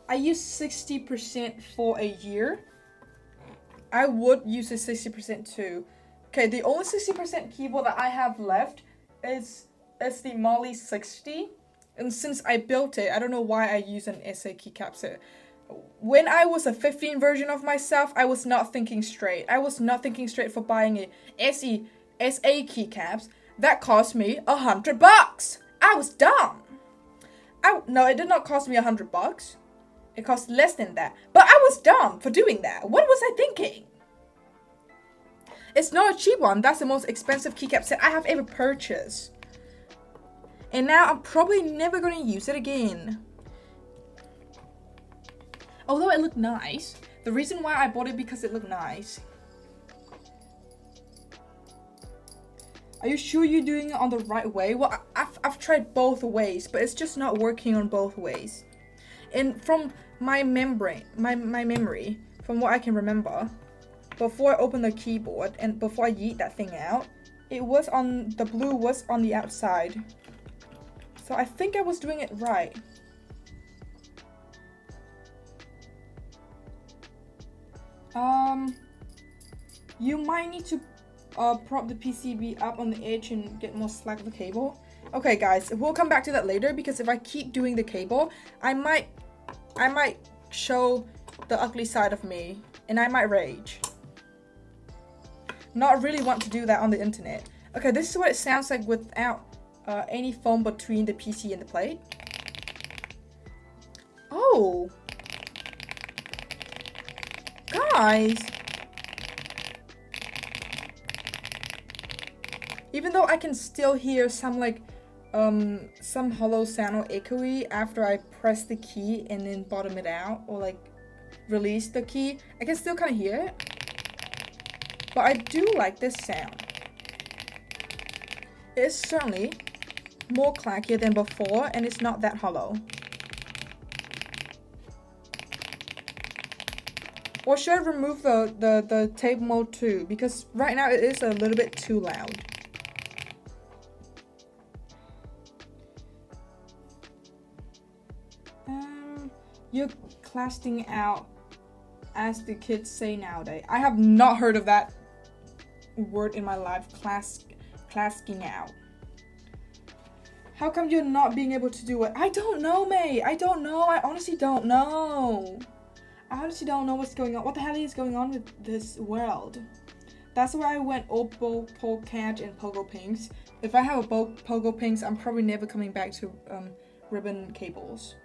[SPEAKER 1] I use 60% for a year. I would use a 60% too. Okay, the only 60% keyboard that I have left is the Mali 60. And since I built it, I don't know why I use an SA keycap set. When I was a 15 version of myself, I was not thinking straight. I was not thinking straight for buying a SA keycaps. That cost me $100. I was dumb. No, it did not cost me $100. It cost less than that. But I was dumb for doing that. What was I thinking? It's not a cheap one. That's the most expensive keycap set I have ever purchased. And now I'm probably never going to use it again. Although it looked nice. The reason why I bought it because it looked nice. Are you sure you're doing it on the right way? Well, I've tried both ways, but it's just not working on both ways. And from my memory, from what I can remember, before I opened the keyboard and before I yeet that thing out, the blue was on the outside. So I think I was doing it right. You might need to prop the PCB up on the edge and get more slack of the cable. Okay guys, we'll come back to that later, because if I keep doing the cable, I might show the ugly side of me and I might rage. Not really want to do that on the internet. Okay, this is what it sounds like without any foam between the PC and the plate. Oh, guys, even though I can still hear some some hollow sound or echoey after I press the key and then bottom it out, or like release the key, I can still kind of hear it. But I do like this sound. It's certainly more clackier than before, and it's not that hollow. Or should I remove the tape mode too? Because right now it is a little bit too loud. You're clasting out, as the kids say nowadays. I have not heard of that word in my life. Clasking out. How come you're not being able to do it? I don't know, mate. I don't know. I honestly don't know. I honestly don't know what's going on. What the hell is going on with this world? That's why I went Oppo, Polecat, and Pogo Pinks. If I have a Pogo Pinks, I'm probably never coming back to ribbon cables.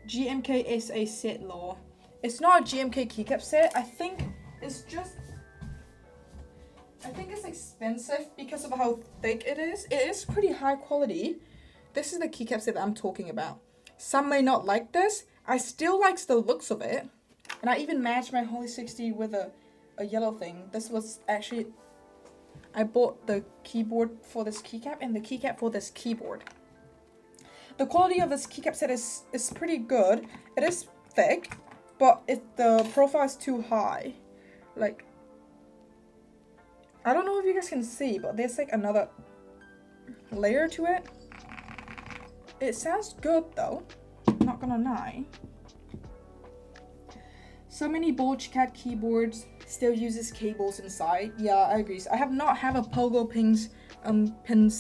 [SPEAKER 1] GMK SA set law. It's not a GMK keycap set. I think it's expensive because of how thick it is. It is pretty high quality. This is the keycap set that I'm talking about. Some may not like this. I still like the looks of it. And I even matched my Holy 60 with a yellow thing. This was actually... I bought the keyboard for this keycap and the keycap for this keyboard. The quality of this keycap set is pretty good. It is thick, but the profile is too high. Like, I don't know if you guys can see, but there's like another layer to it. It sounds good though, not gonna lie. So many BulgeCat keyboards still uses cables inside. Yeah, I agree. So I have not have a Pogo Pins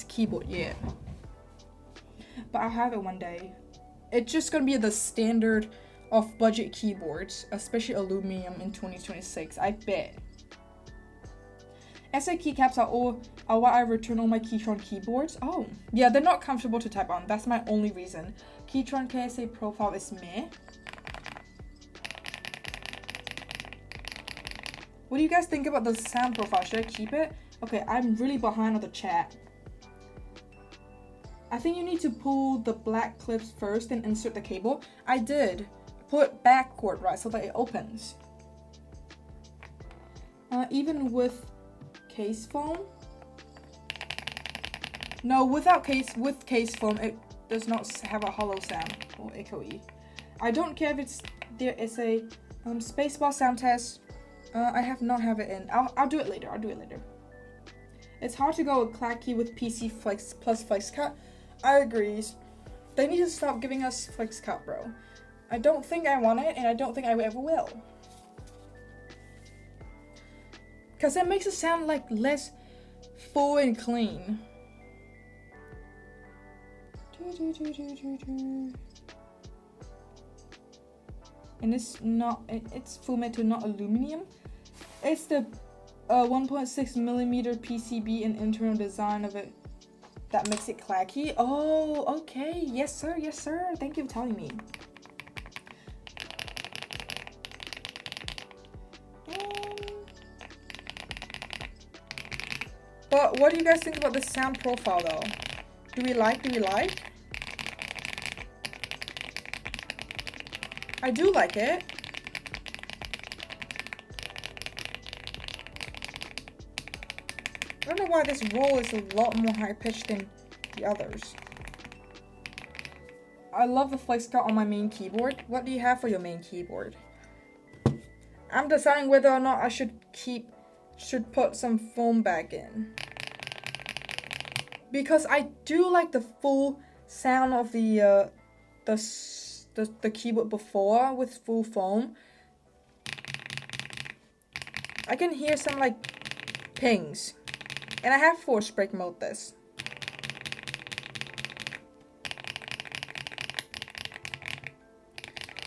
[SPEAKER 1] keyboard yet, but I'll have it one day. It's just gonna be the standard of budget keyboards, especially aluminum in 2026. I bet. SA keycaps are why I return all my Keychron keyboards. Oh, yeah, they're not comfortable to type on. That's my only reason. Keychron KSA profile is meh. What do you guys think about the sound profile? Should I keep it? Okay, I'm really behind on the chat. I think you need to pull the black clips first and insert the cable. I did. Pull it backward, right, so that it opens. Even with case foam? No, with case foam, it does not have a hollow sound or echoey. I don't care if there is a spacebar sound test. I have not have it in. I'll do it later. It's hard to go with clacky with PC Flex plus FlexCut. I agree. They need to stop giving us FlexCut, bro. I don't think I want it, and I don't think I ever will. Because it makes it sound like less full and clean. And it's full metal, not aluminum. It's the 1.6 millimeter PCB and internal design of it that makes it clacky. Oh, okay. Yes, sir. Thank you for telling me. But what do you guys think about the sound profile though? Do we like? I do like it. I don't know why this roll is a lot more high pitched than the others. I love the FlexCut on my main keyboard. What do you have for your main keyboard? I'm deciding whether or not I should put some foam back in. Because I do like the full sound of the keyboard before with full foam. I can hear some like pings. And I have force break mode this.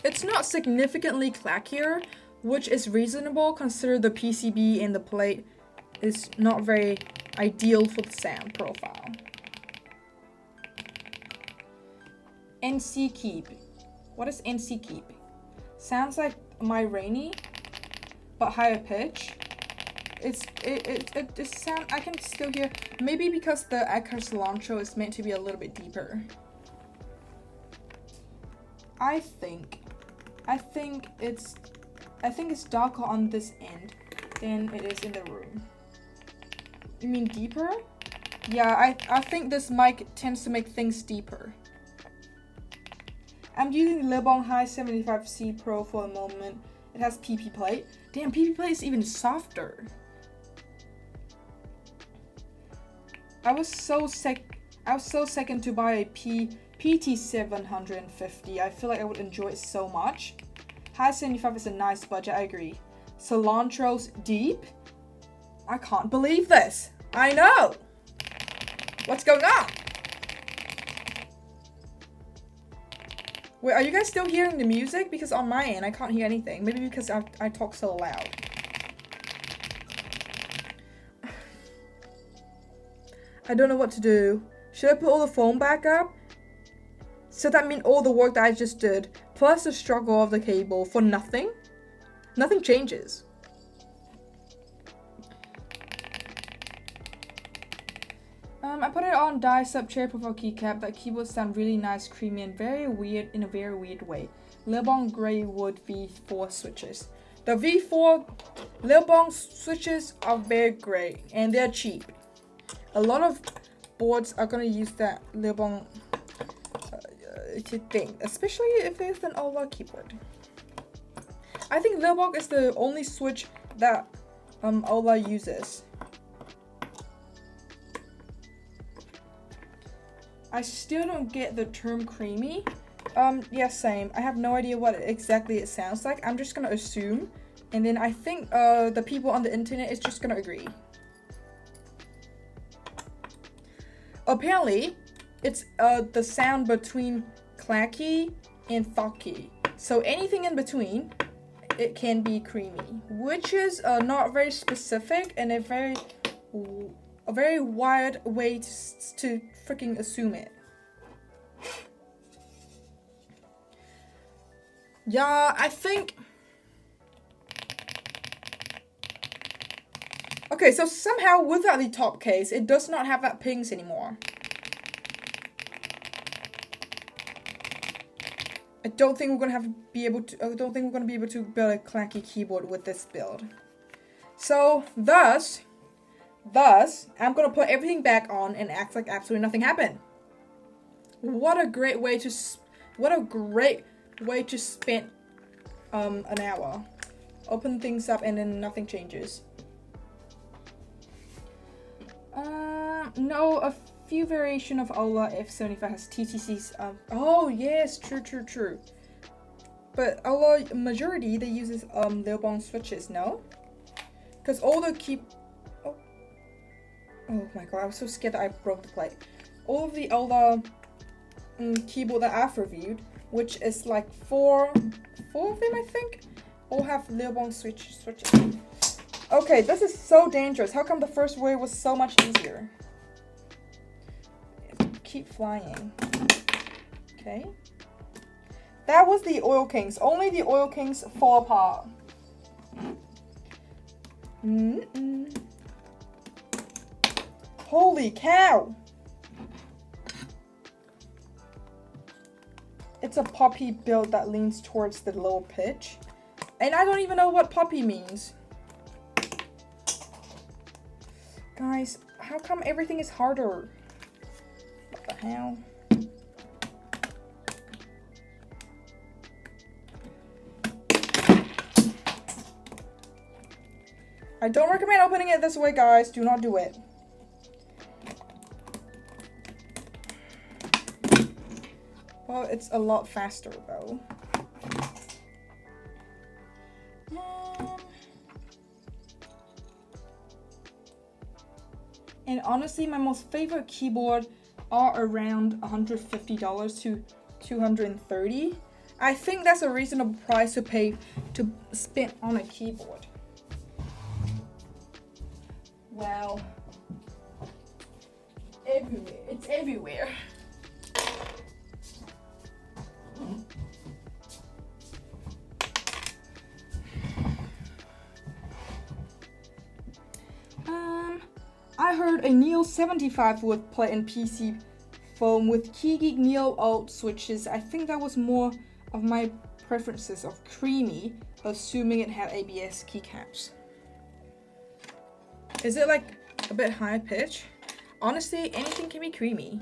[SPEAKER 1] It's not significantly clackier, which is reasonable considering the PCB and the plate is not very ideal for the sound profile. NC Keep. What is NC Keep? Sounds like My Rainy, but higher pitch. It sound, I can still hear, maybe because the Echo Cilantro is meant to be a little bit deeper. I think it's darker on this end than it is in the room. You mean deeper? Yeah, I think this mic tends to make things deeper. I'm using Lebong High 75C Pro for a moment. It has PP plate. Damn, PP plate is even softer. I was so second to buy a PT750. I feel like I would enjoy it so much. High 75 is a nice budget, I agree. Cilantro's deep? I can't believe this. I know. What's going on? Wait, are you guys still hearing the music? Because on my end, I can't hear anything. Maybe because I talk so loud. I don't know what to do. Should I put all the foam back up? So that means all the work that I just did, plus the struggle of the cable for nothing? Nothing changes. I put it on Dye-Sub Cherry Profile keycap. That keyboard sound really nice, creamy, and very weird in a very weird way. Lilbong Greywood V4 switches. The V4 Lilbong switches are very great and they're cheap. A lot of boards are gonna use that Lilbong thing, especially if it's an Ola keyboard. I think Lilbong is the only switch that Ola uses. I still don't get the term creamy. Yeah, same. I have no idea what exactly it sounds like. I'm just gonna assume, and then I think the people on the internet is just gonna agree. Apparently, it's the sound between clacky and thocky. So anything in between, it can be creamy, which is not very specific and a very wide way to freaking assume it. Yeah, I think. Okay, so somehow without the top case, it does not have that pings anymore. I don't think we're gonna be able to build a clacky keyboard with this build. So thus, I'm gonna put everything back on and act like absolutely nothing happened. What a great way to spend an hour. Open things up and then nothing changes. No, a few variation of Ola F75 has TTCs. Oh yes, true. But Ola majority they uses Lilbong switches, no? Because all the oh my god, I was so scared that I broke the plate. All of the Ola keyboard that I've reviewed, which is like four of them I think, all have Lilbong switches. Okay, this is so dangerous. How come the first way was so much easier? Keep flying. Okay. That was the Oil Kings. Only the Oil Kings fall apart. Holy cow! It's a poppy build that leans towards the low pitch. And I don't even know what poppy means. Guys, how come everything is harder? What the hell? I don't recommend opening it this way, guys. Do not do it. Well, it's a lot faster, though. And honestly, my most favorite keyboard are around $150 to $230. I think that's a reasonable price to pay to spend on a keyboard. Wow. Everywhere. It's everywhere. I heard a Neo 75 would play in PC foam with KeyGeek Neo Alt switches. I think that was more of my preferences of creamy, assuming it had ABS keycaps. Is it like a bit high pitch? Honestly, anything can be creamy.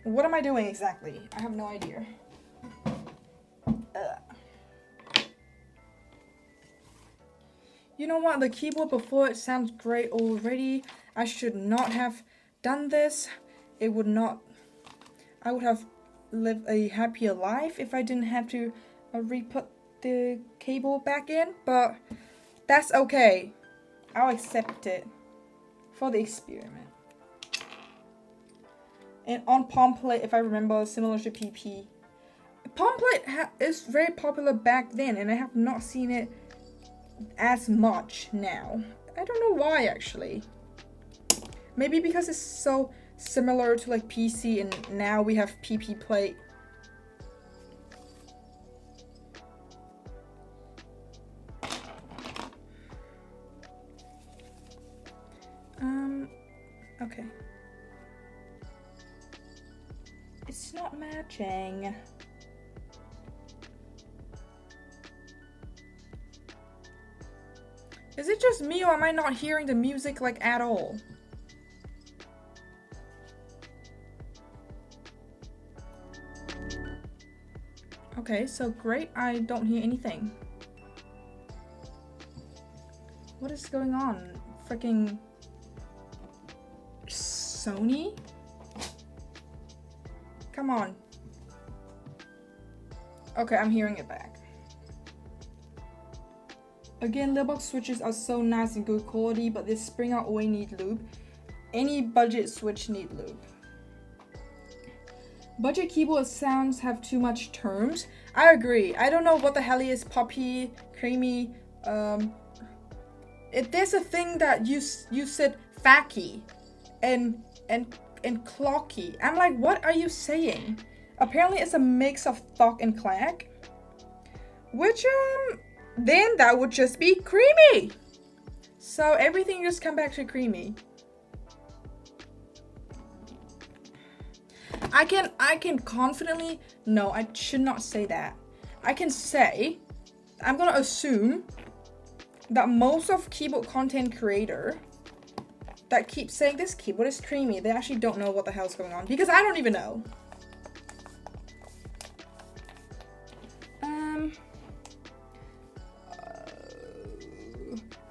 [SPEAKER 1] What am I doing exactly? I have no idea. You know what? The keyboard before it sounds great already. I should not have done this. I would have lived a happier life if I didn't have to re-put the cable back in. But that's okay. I'll accept it for the experiment. And on Palm Plate, if I remember, similar to PP. Palm Plate is very popular back then, and I have not seen it as much now. I don't know why, actually. Maybe because it's so similar to like PC, and now we have PP Plate. Okay. It's not matching. Is it just me or am I not hearing the music like at all? Okay, so great, I don't hear anything. What is going on? Freaking Sony? Come on. Okay, I'm hearing it back. Again, Leatherbox switches are so nice and good quality, but this Springer always need lube. Any budget switch need lube. Budget keyboard sounds have too much terms. I agree. I don't know what the hell is poppy, creamy. There's a thing that you said facky and clocky. I'm like, what are you saying? Apparently, it's a mix of thock and clack, which then that would just be creamy. So everything just come back to creamy. I can confidently, no, I should not say that. I can say, I'm gonna assume that most of keyboard content creator that keep saying this keyboard is creamy, they actually don't know what the hell's going on, because I don't even know.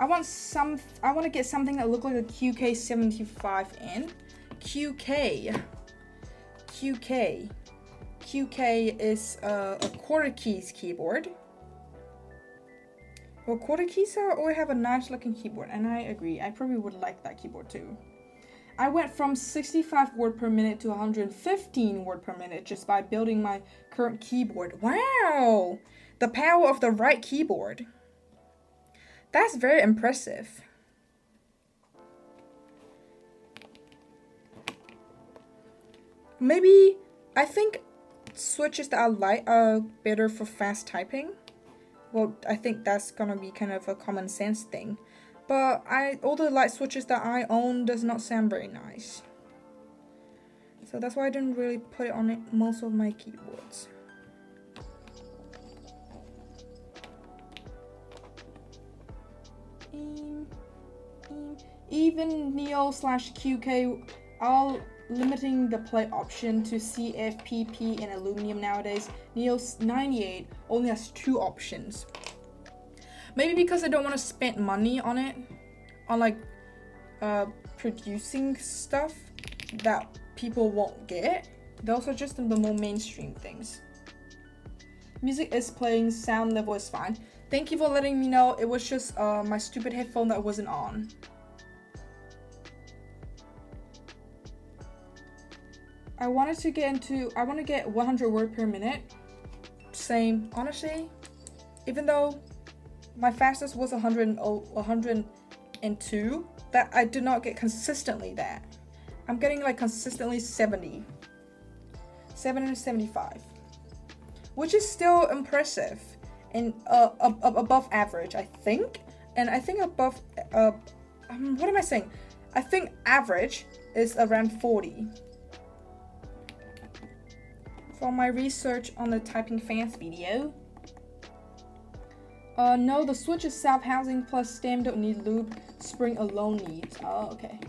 [SPEAKER 1] I want to get something that looks like a QK75N. QK is a quarter keys keyboard. Well, quarter keys always have a nice looking keyboard, and I agree. I probably would like that keyboard too. I went from 65 word per minute to 115 word per minute just by building my current keyboard. Wow! The power of the right keyboard. That's very impressive. Maybe, I think switches that I like are better for fast typing. Well, I think that's gonna be kind of a common sense thing. But all the light switches that I own does not sound very nice. So that's why I didn't really put it on most of my keyboards. Even Neo/QK, all limiting the plate option to CFPP and aluminum nowadays. Neo's 98 only has 2 options. Maybe because I don't want to spend money on it, on like producing stuff that people won't get. Those are just the more mainstream things. Music is playing, sound level is fine. Thank you for letting me know. It was just my stupid headphone that wasn't on. I want to get 100 word per minute. Same, honestly. Even though my fastest was 102, that I did not get consistently that. I'm getting like consistently 70 to 75, which is still impressive and above average, I think. And I think above, what am I saying? I think average is around 40. For my research on the typing fans video. No, the switch is self-housing plus stem don't need lube. Spring alone needs. Oh, okay.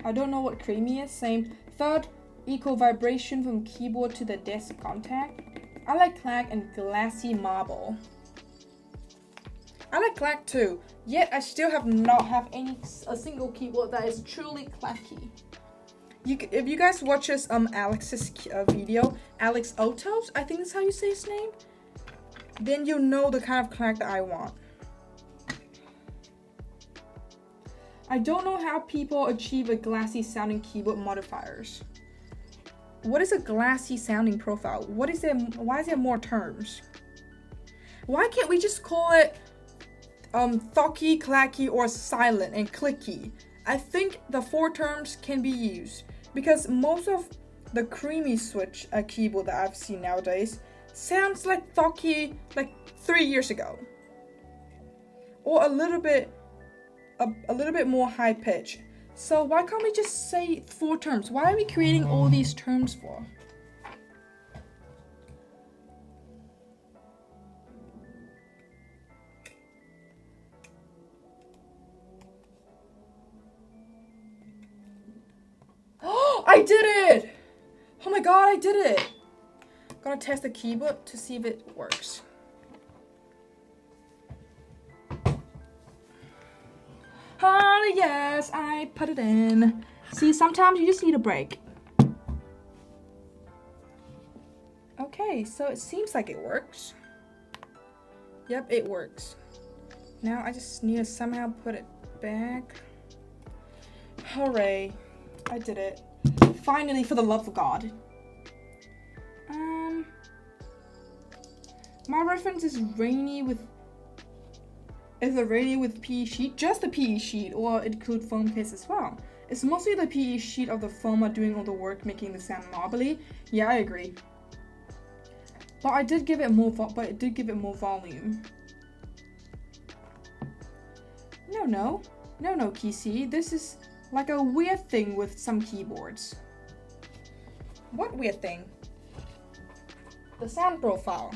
[SPEAKER 1] I don't know what creamy is. Same. Third, equal vibration from keyboard to the desk contact. I like clack and glassy marble. I like clack too. Yet I still have not have a single keyboard that is truly clacky. If you guys watch this Alex's video, Alex Otos, I think that's how you say his name, then you'll know the kind of clack that I want. I don't know how people achieve a glassy sounding keyboard modifiers. What is a glassy sounding profile? Why is there more terms? Why can't we just call it thocky, clacky, or silent and clicky? I think the 4 terms can be used. Because most of the creamy switch keyboard that I've seen nowadays sounds like thocky like 3 years ago, or a little bit more high pitch. So why can't we just say 4 terms? Why are we creating all these terms for? Oh, I did it! Oh my god, I did it! I'm gonna test the keyboard to see if it works. Oh yes, I put it in. See, sometimes you just need a break. Okay, so it seems like it works. Yep, it works. Now I just need to somehow put it back. Hooray, I did it. Finally, for the love of God. My reference is Rainy with... Is it Rainy with PE sheet? Just the PE sheet, or include foam case as well? It's mostly the PE sheet of the foam are doing all the work making the sound marbly. Yeah, I agree. But it did give it more volume. No, Kisi. This is like a weird thing with some keyboards. What weird thing? The sound profile.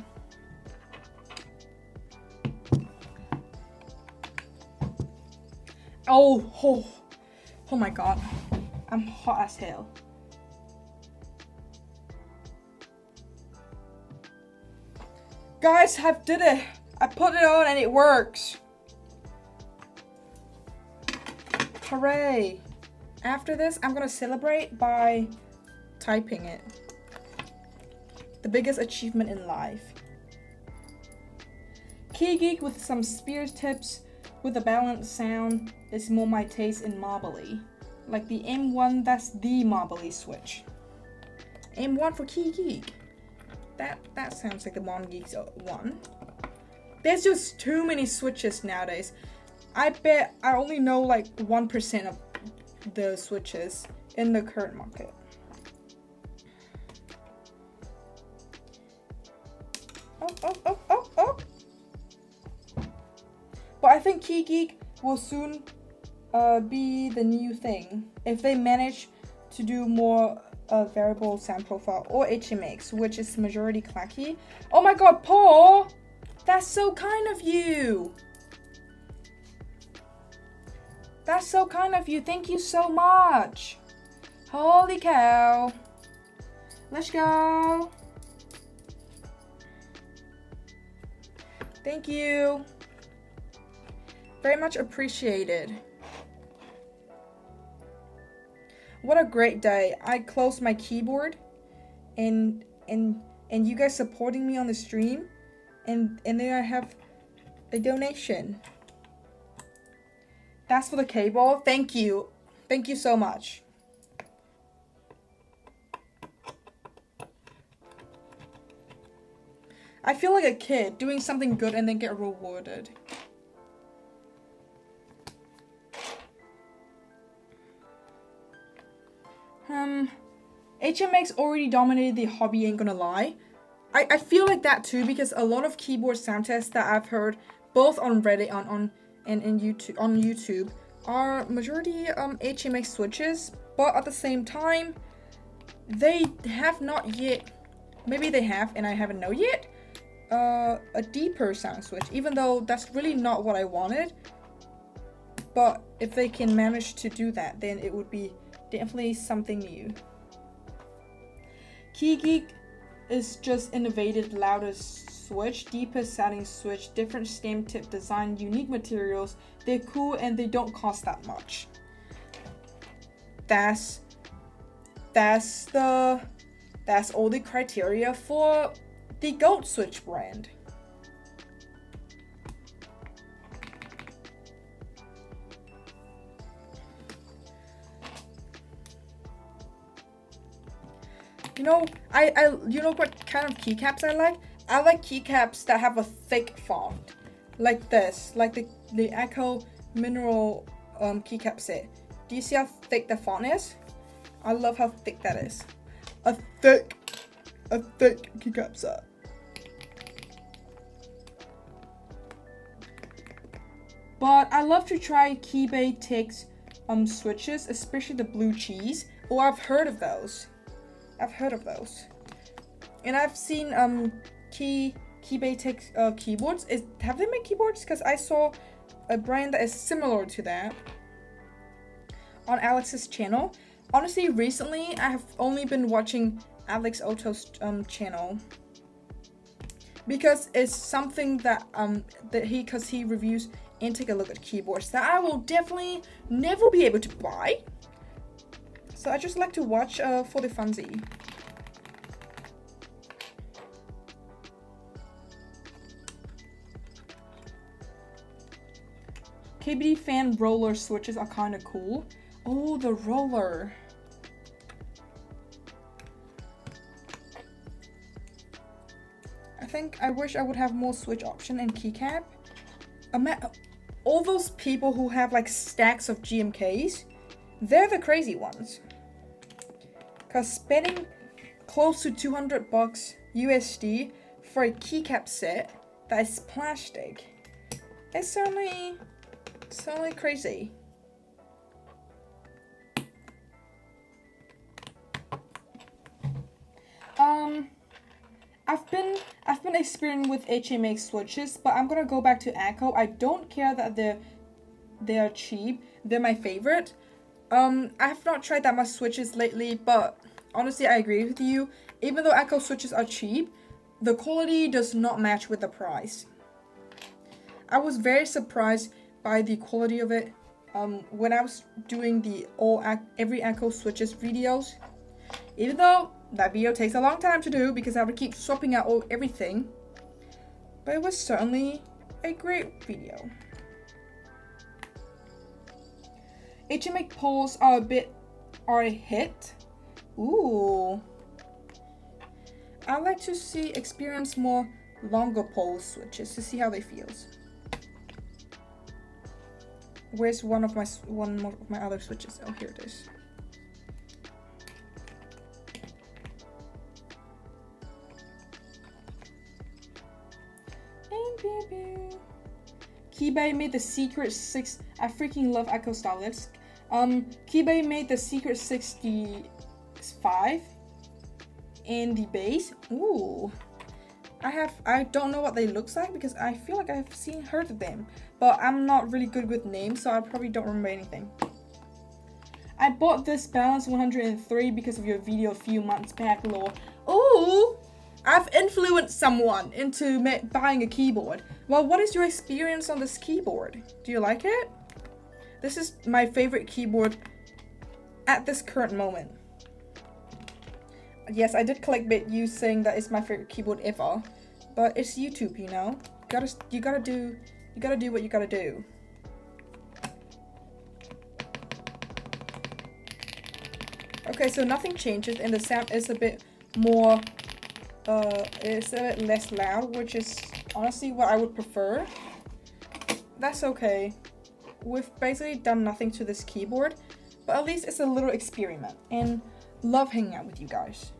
[SPEAKER 1] Oh my god. I'm hot as hell. Guys, I did it. I put it on and it works. Hooray. After this, I'm gonna celebrate by typing it. The biggest achievement in life. KeyGeek with some Spears tips with a balanced sound is more my taste in marbly. Like the M1, that's the marbly switch. M1 for KeyGeek. That sounds like the MonGeeks one. There's just too many switches nowadays. I bet I only know like 1% of the switches in the current market. Oh. But I think KeyGeek will soon be the new thing if they manage to do more variable sound profile or HMX, which is majority clacky. Oh my god, Paul! That's so kind of you! That's so kind of you. Thank you so much. Holy cow. Let's go. Thank you. Very much appreciated. What a great day. I closed my keyboard and you guys supporting me on the stream and then I have a donation. That's for the cable. Thank you. Thank you so much. I feel like a kid doing something good and then get rewarded. HMX already dominated the hobby, ain't gonna lie. I feel like that too because a lot of keyboard sound tests that I've heard both on Reddit and YouTube are majority HMX switches, but at the same time they have not yet, maybe they have and I haven't know yet, a deeper sound switch, even though that's really not what I wanted. But if they can manage to do that, then it would be definitely something new. KeyGeek is just innovative, loudest switch, deepest sounding switch, different stem tip design, unique materials. They're cool and they don't cost that much. That's all the criteria for the Gold Switch brand. You know, you know what kind of keycaps I like? I like keycaps that have a thick font. Like this, like the Echo Mineral keycap set. Do you see how thick the font is? I love how thick that is. A thick keycap set. But I love to try Keybase Ticks switches, especially the blue cheese. Oh, I've heard of those. And I've seen Keybay take keyboards. Have they made keyboards? Because I saw a brand that is similar to that on Alex's channel. Honestly, recently I have only been watching Alex Otto's channel because it's something that he reviews and take a look at keyboards that I will definitely never be able to buy. So I just like to watch for the funsy. KBD fan roller switches are kind of cool. Oh, the roller. I wish I would have more switch option and keycap. All those people who have like stacks of GMKs, they're the crazy ones. Cause spending close to $200 USD for a keycap set that is plastic, it's certainly crazy. I've been experimenting with HMX switches, but I'm gonna go back to ACO. I don't care that they're cheap. They're my favorite. I have not tried that much switches lately, but honestly, I agree with you. Even though ACO switches are cheap, the quality does not match with the price. I was very surprised by the quality of it when I was doing the every ACO switches videos. Even though that video takes a long time to do because I would keep swapping out everything, but it was certainly a great video. HMX poles are a hit. Ooh. I like to experience more longer pole switches to see how they feels. Where's one of my other switches? Oh, here it is. Keybay made the Secret 6. I freaking love Echo Stylist. Keybay made the Secret 65 in the base. Ooh. I don't know what they looks like because I feel like I've heard of them, but I'm not really good with names, so I probably don't remember anything. I bought this Balance 103 because of your video a few months back, lol. Ooh, I've influenced someone into buying a keyboard. Well, what is your experience on this keyboard? Do you like it? This is my favorite keyboard at this current moment. Yes, I did clickbait you saying that it's my favorite keyboard ever, but it's YouTube, you know. You gotta do what you gotta do. Okay, so nothing changes, and the sound is a bit more. It's a bit less loud, which is honestly what I would prefer. That's okay. We've basically done nothing to this keyboard, but at least it's a little experiment, and love hanging out with you guys.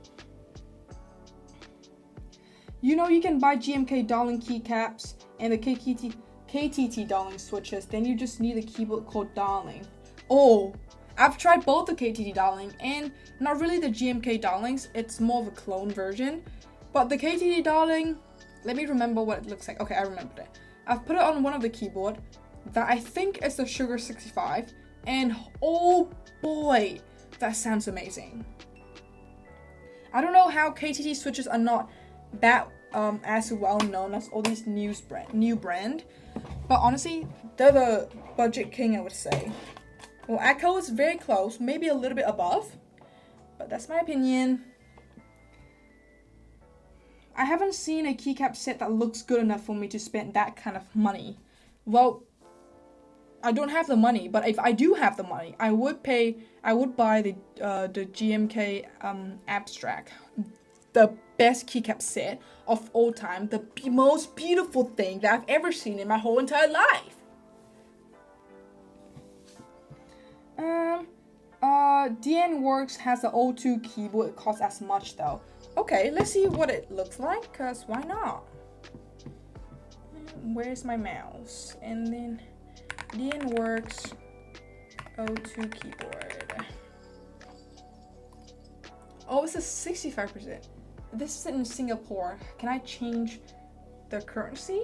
[SPEAKER 1] You know, you can buy GMK Darling keycaps and the KTT Darling switches, then you just need a keyboard called Darling. Oh, I've tried both the KTT Darling and not really the GMK Darlings, it's more of a clone version. But the KTT Darling, let me remember what it looks like. Okay, I remembered it. I've put it on one of the keyboard that I think is the Sugar 65, and oh boy, that sounds amazing. I don't know how KTT switches are not that as well known as all these new brand, but honestly, they're the budget king, I would say. Well, Echo is very close, maybe a little bit above, but that's my opinion. I haven't seen a keycap set that looks good enough for me to spend that kind of money. Well, I don't have the money, but if I do have the money, I would buy the GMK Abstract, the best keycap set of all time, the most beautiful thing that I've ever seen in my whole entire life. DN Works has an O2 keyboard. It costs as much though. Okay, let's see what it looks like, cause why not? Where's my mouse? And then DN Works O2 keyboard. Oh, it's a 65%. This is in Singapore. Can I change the currency?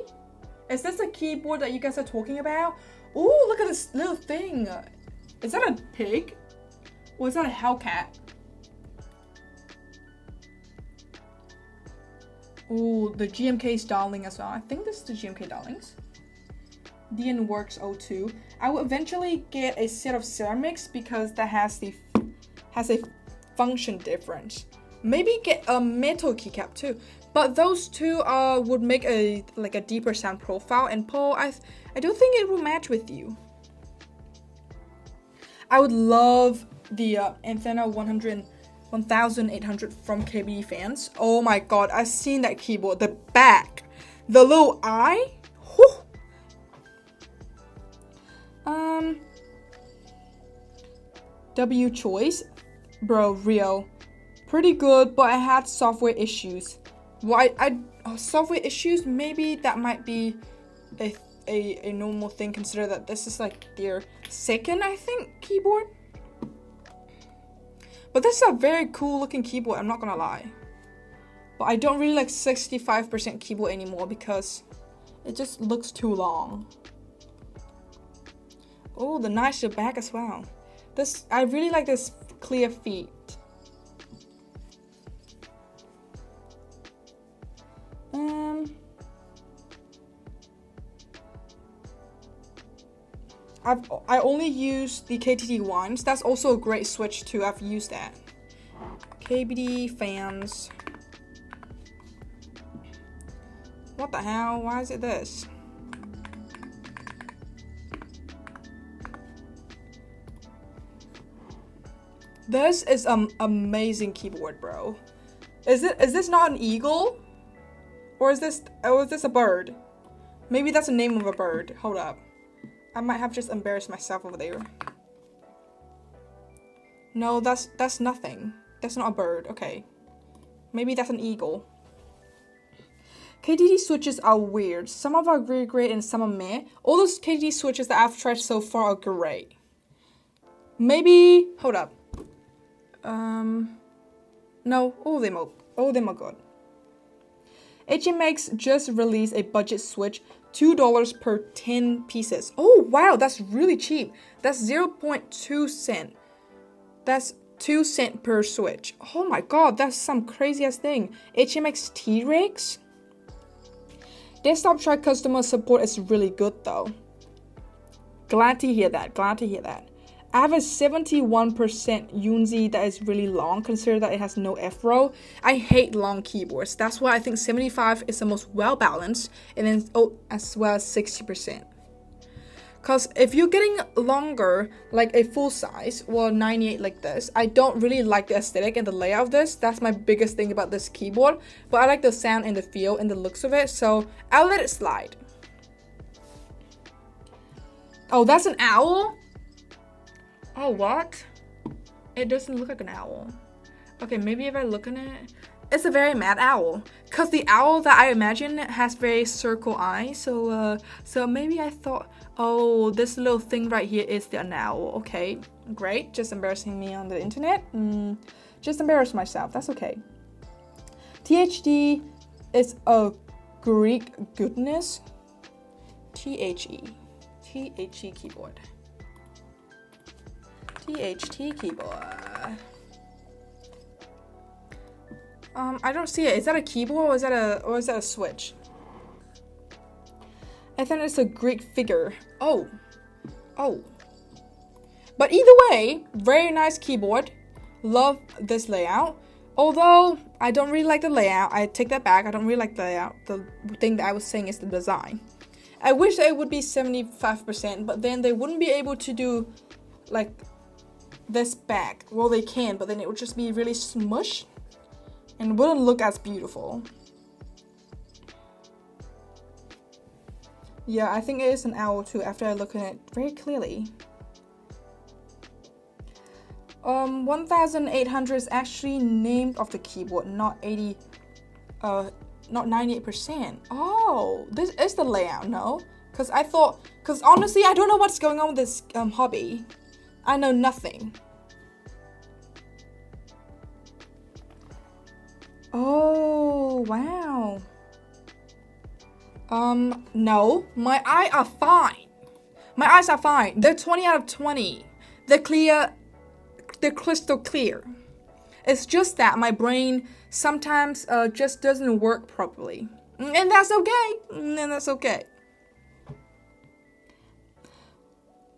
[SPEAKER 1] Is this a keyboard that you guys are talking about? Oh, look at this little thing. Is that a pig? Or is that a Hellcat? Oh, the GMK's Darling as well. I think this is the GMK Darlings. DNWorks O2. I will eventually get a set of ceramics because that has a function difference. Maybe get a metal keycap too. But those two would make a deeper sound profile, and Paul, I don't think it will match with you. I would love the Antenna 1800 from KBD fans. Oh my god, I've seen that keyboard. The back, the little eye. Whew. W choice, bro, real, pretty good, but I had software issues. Why software issues? Maybe that might be a normal thing. Consider that this is like their second, I think, keyboard. But this is a very cool looking keyboard, I'm not gonna lie. But I don't really like 65% keyboard anymore because it just looks too long. Oh, the nicer back as well. I really like this clear feet. I only use the KTT ones. That's also a great switch too. I've used that. KBD fans. What the hell? Why is it this? This is an amazing keyboard, bro. Is this not an eagle? Or is this a bird? Maybe that's the name of a bird. Hold up. I might have just embarrassed myself over there. No, that's nothing. That's not a bird. Okay. Maybe that's an eagle. KTT switches are weird. Some of them are really great and some are meh. All those KTT switches that I've tried so far are great. Maybe, hold up. No, all of them are good. HMX just released a budget switch, $2 per 10 pieces. Oh wow, that's really cheap. That's 0.2 cent. That's 2 cents per switch. Oh my god, that's some crazy ass thing. HMX T-Rex? Desktop track customer support is really good though. Glad to hear that. I have a 71% Yunzi that is really long, consider that it has no F-row. I hate long keyboards. That's why I think 75 is the most well-balanced, and then as well as 60%. Because if you're getting longer, like a full size, well 98 like this, I don't really like the aesthetic and the layout of this. That's my biggest thing about this keyboard. But I like the sound and the feel and the looks of it, so I'll let it slide. Oh, that's an owl? Oh, what? It doesn't look like an owl. Okay, maybe if I look at it, it's a very mad owl. Cause the owl that I imagine has very circle eyes. So maybe I thought, oh, this little thing right here is an owl. Okay, great. Just embarrassing me on the internet. Just embarrass myself. That's okay. THD is a Greek goodness. THE keyboard. THT keyboard. I don't see it. Is that a keyboard or is that a switch? I thought it's a Greek figure. Oh. But either way, very nice keyboard. Love this layout. Although I don't really like the layout. I take that back. I don't really like the layout. The thing that I was saying is the design. I wish it would be 75%, but then they wouldn't be able to do like this back. Well, they can, but then it would just be really smushed and wouldn't look as beautiful. Yeah, I think it is an owl too after I look at it very clearly. 1800 is actually named off the keyboard, not 98%. Oh, this is the layout, no? Because honestly, I don't know what's going on with this hobby. I know nothing. Oh, wow. No. My eyes are fine. My eyes are fine. They're 20 out of 20. They're clear. They're crystal clear. It's just that my brain sometimes just doesn't work properly. And that's okay. And that's okay.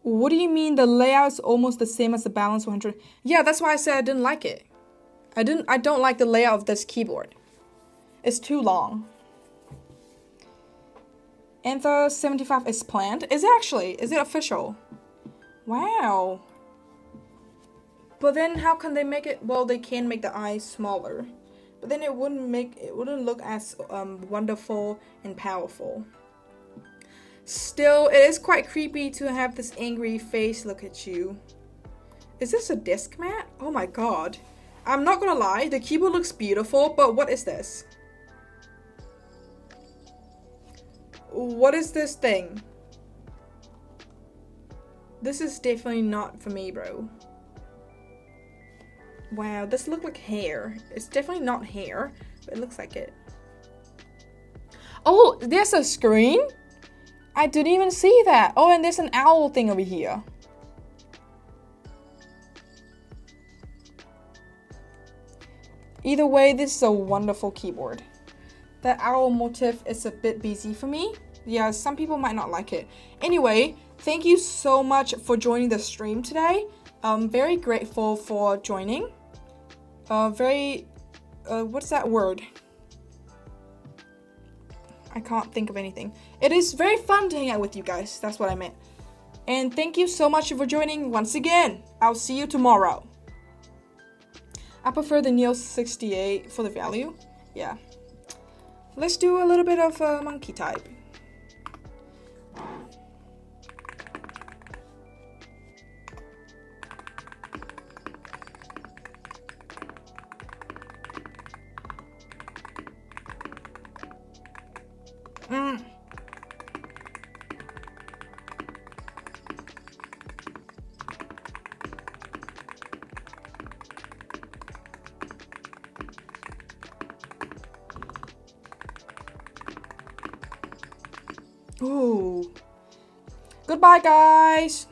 [SPEAKER 1] What do you mean the layout is almost the same as the Balance 100? Yeah, that's why I said I didn't like it. I don't like the layout of this keyboard. It's too long. Anther 75 is planned. Is it actually? Is it official? Wow. But then how can they make it? Well, they can make the eyes smaller. But then it wouldn't look as wonderful and powerful. Still, it is quite creepy to have this angry face look at you. Is this a disc mat? Oh my god. I'm not gonna lie, the keyboard looks beautiful, but what is this? What is this thing? This is definitely not for me, bro. Wow, this looks like hair. It's definitely not hair, but it looks like it. Oh, there's a screen? I didn't even see that. Oh, and there's an owl thing over here. Either way, this is a wonderful keyboard. The owl motif is a bit busy for me. Yeah, some people might not like it. Anyway, thank you so much for joining the stream today. I'm very grateful for joining. What's that word? I can't think of anything. It is very fun to hang out with you guys. That's what I meant. And thank you so much for joining once again. I'll see you tomorrow. I prefer the Neo 68 for the value. Yeah. Let's do a little bit of monkey type. Ooh. Goodbye, guys.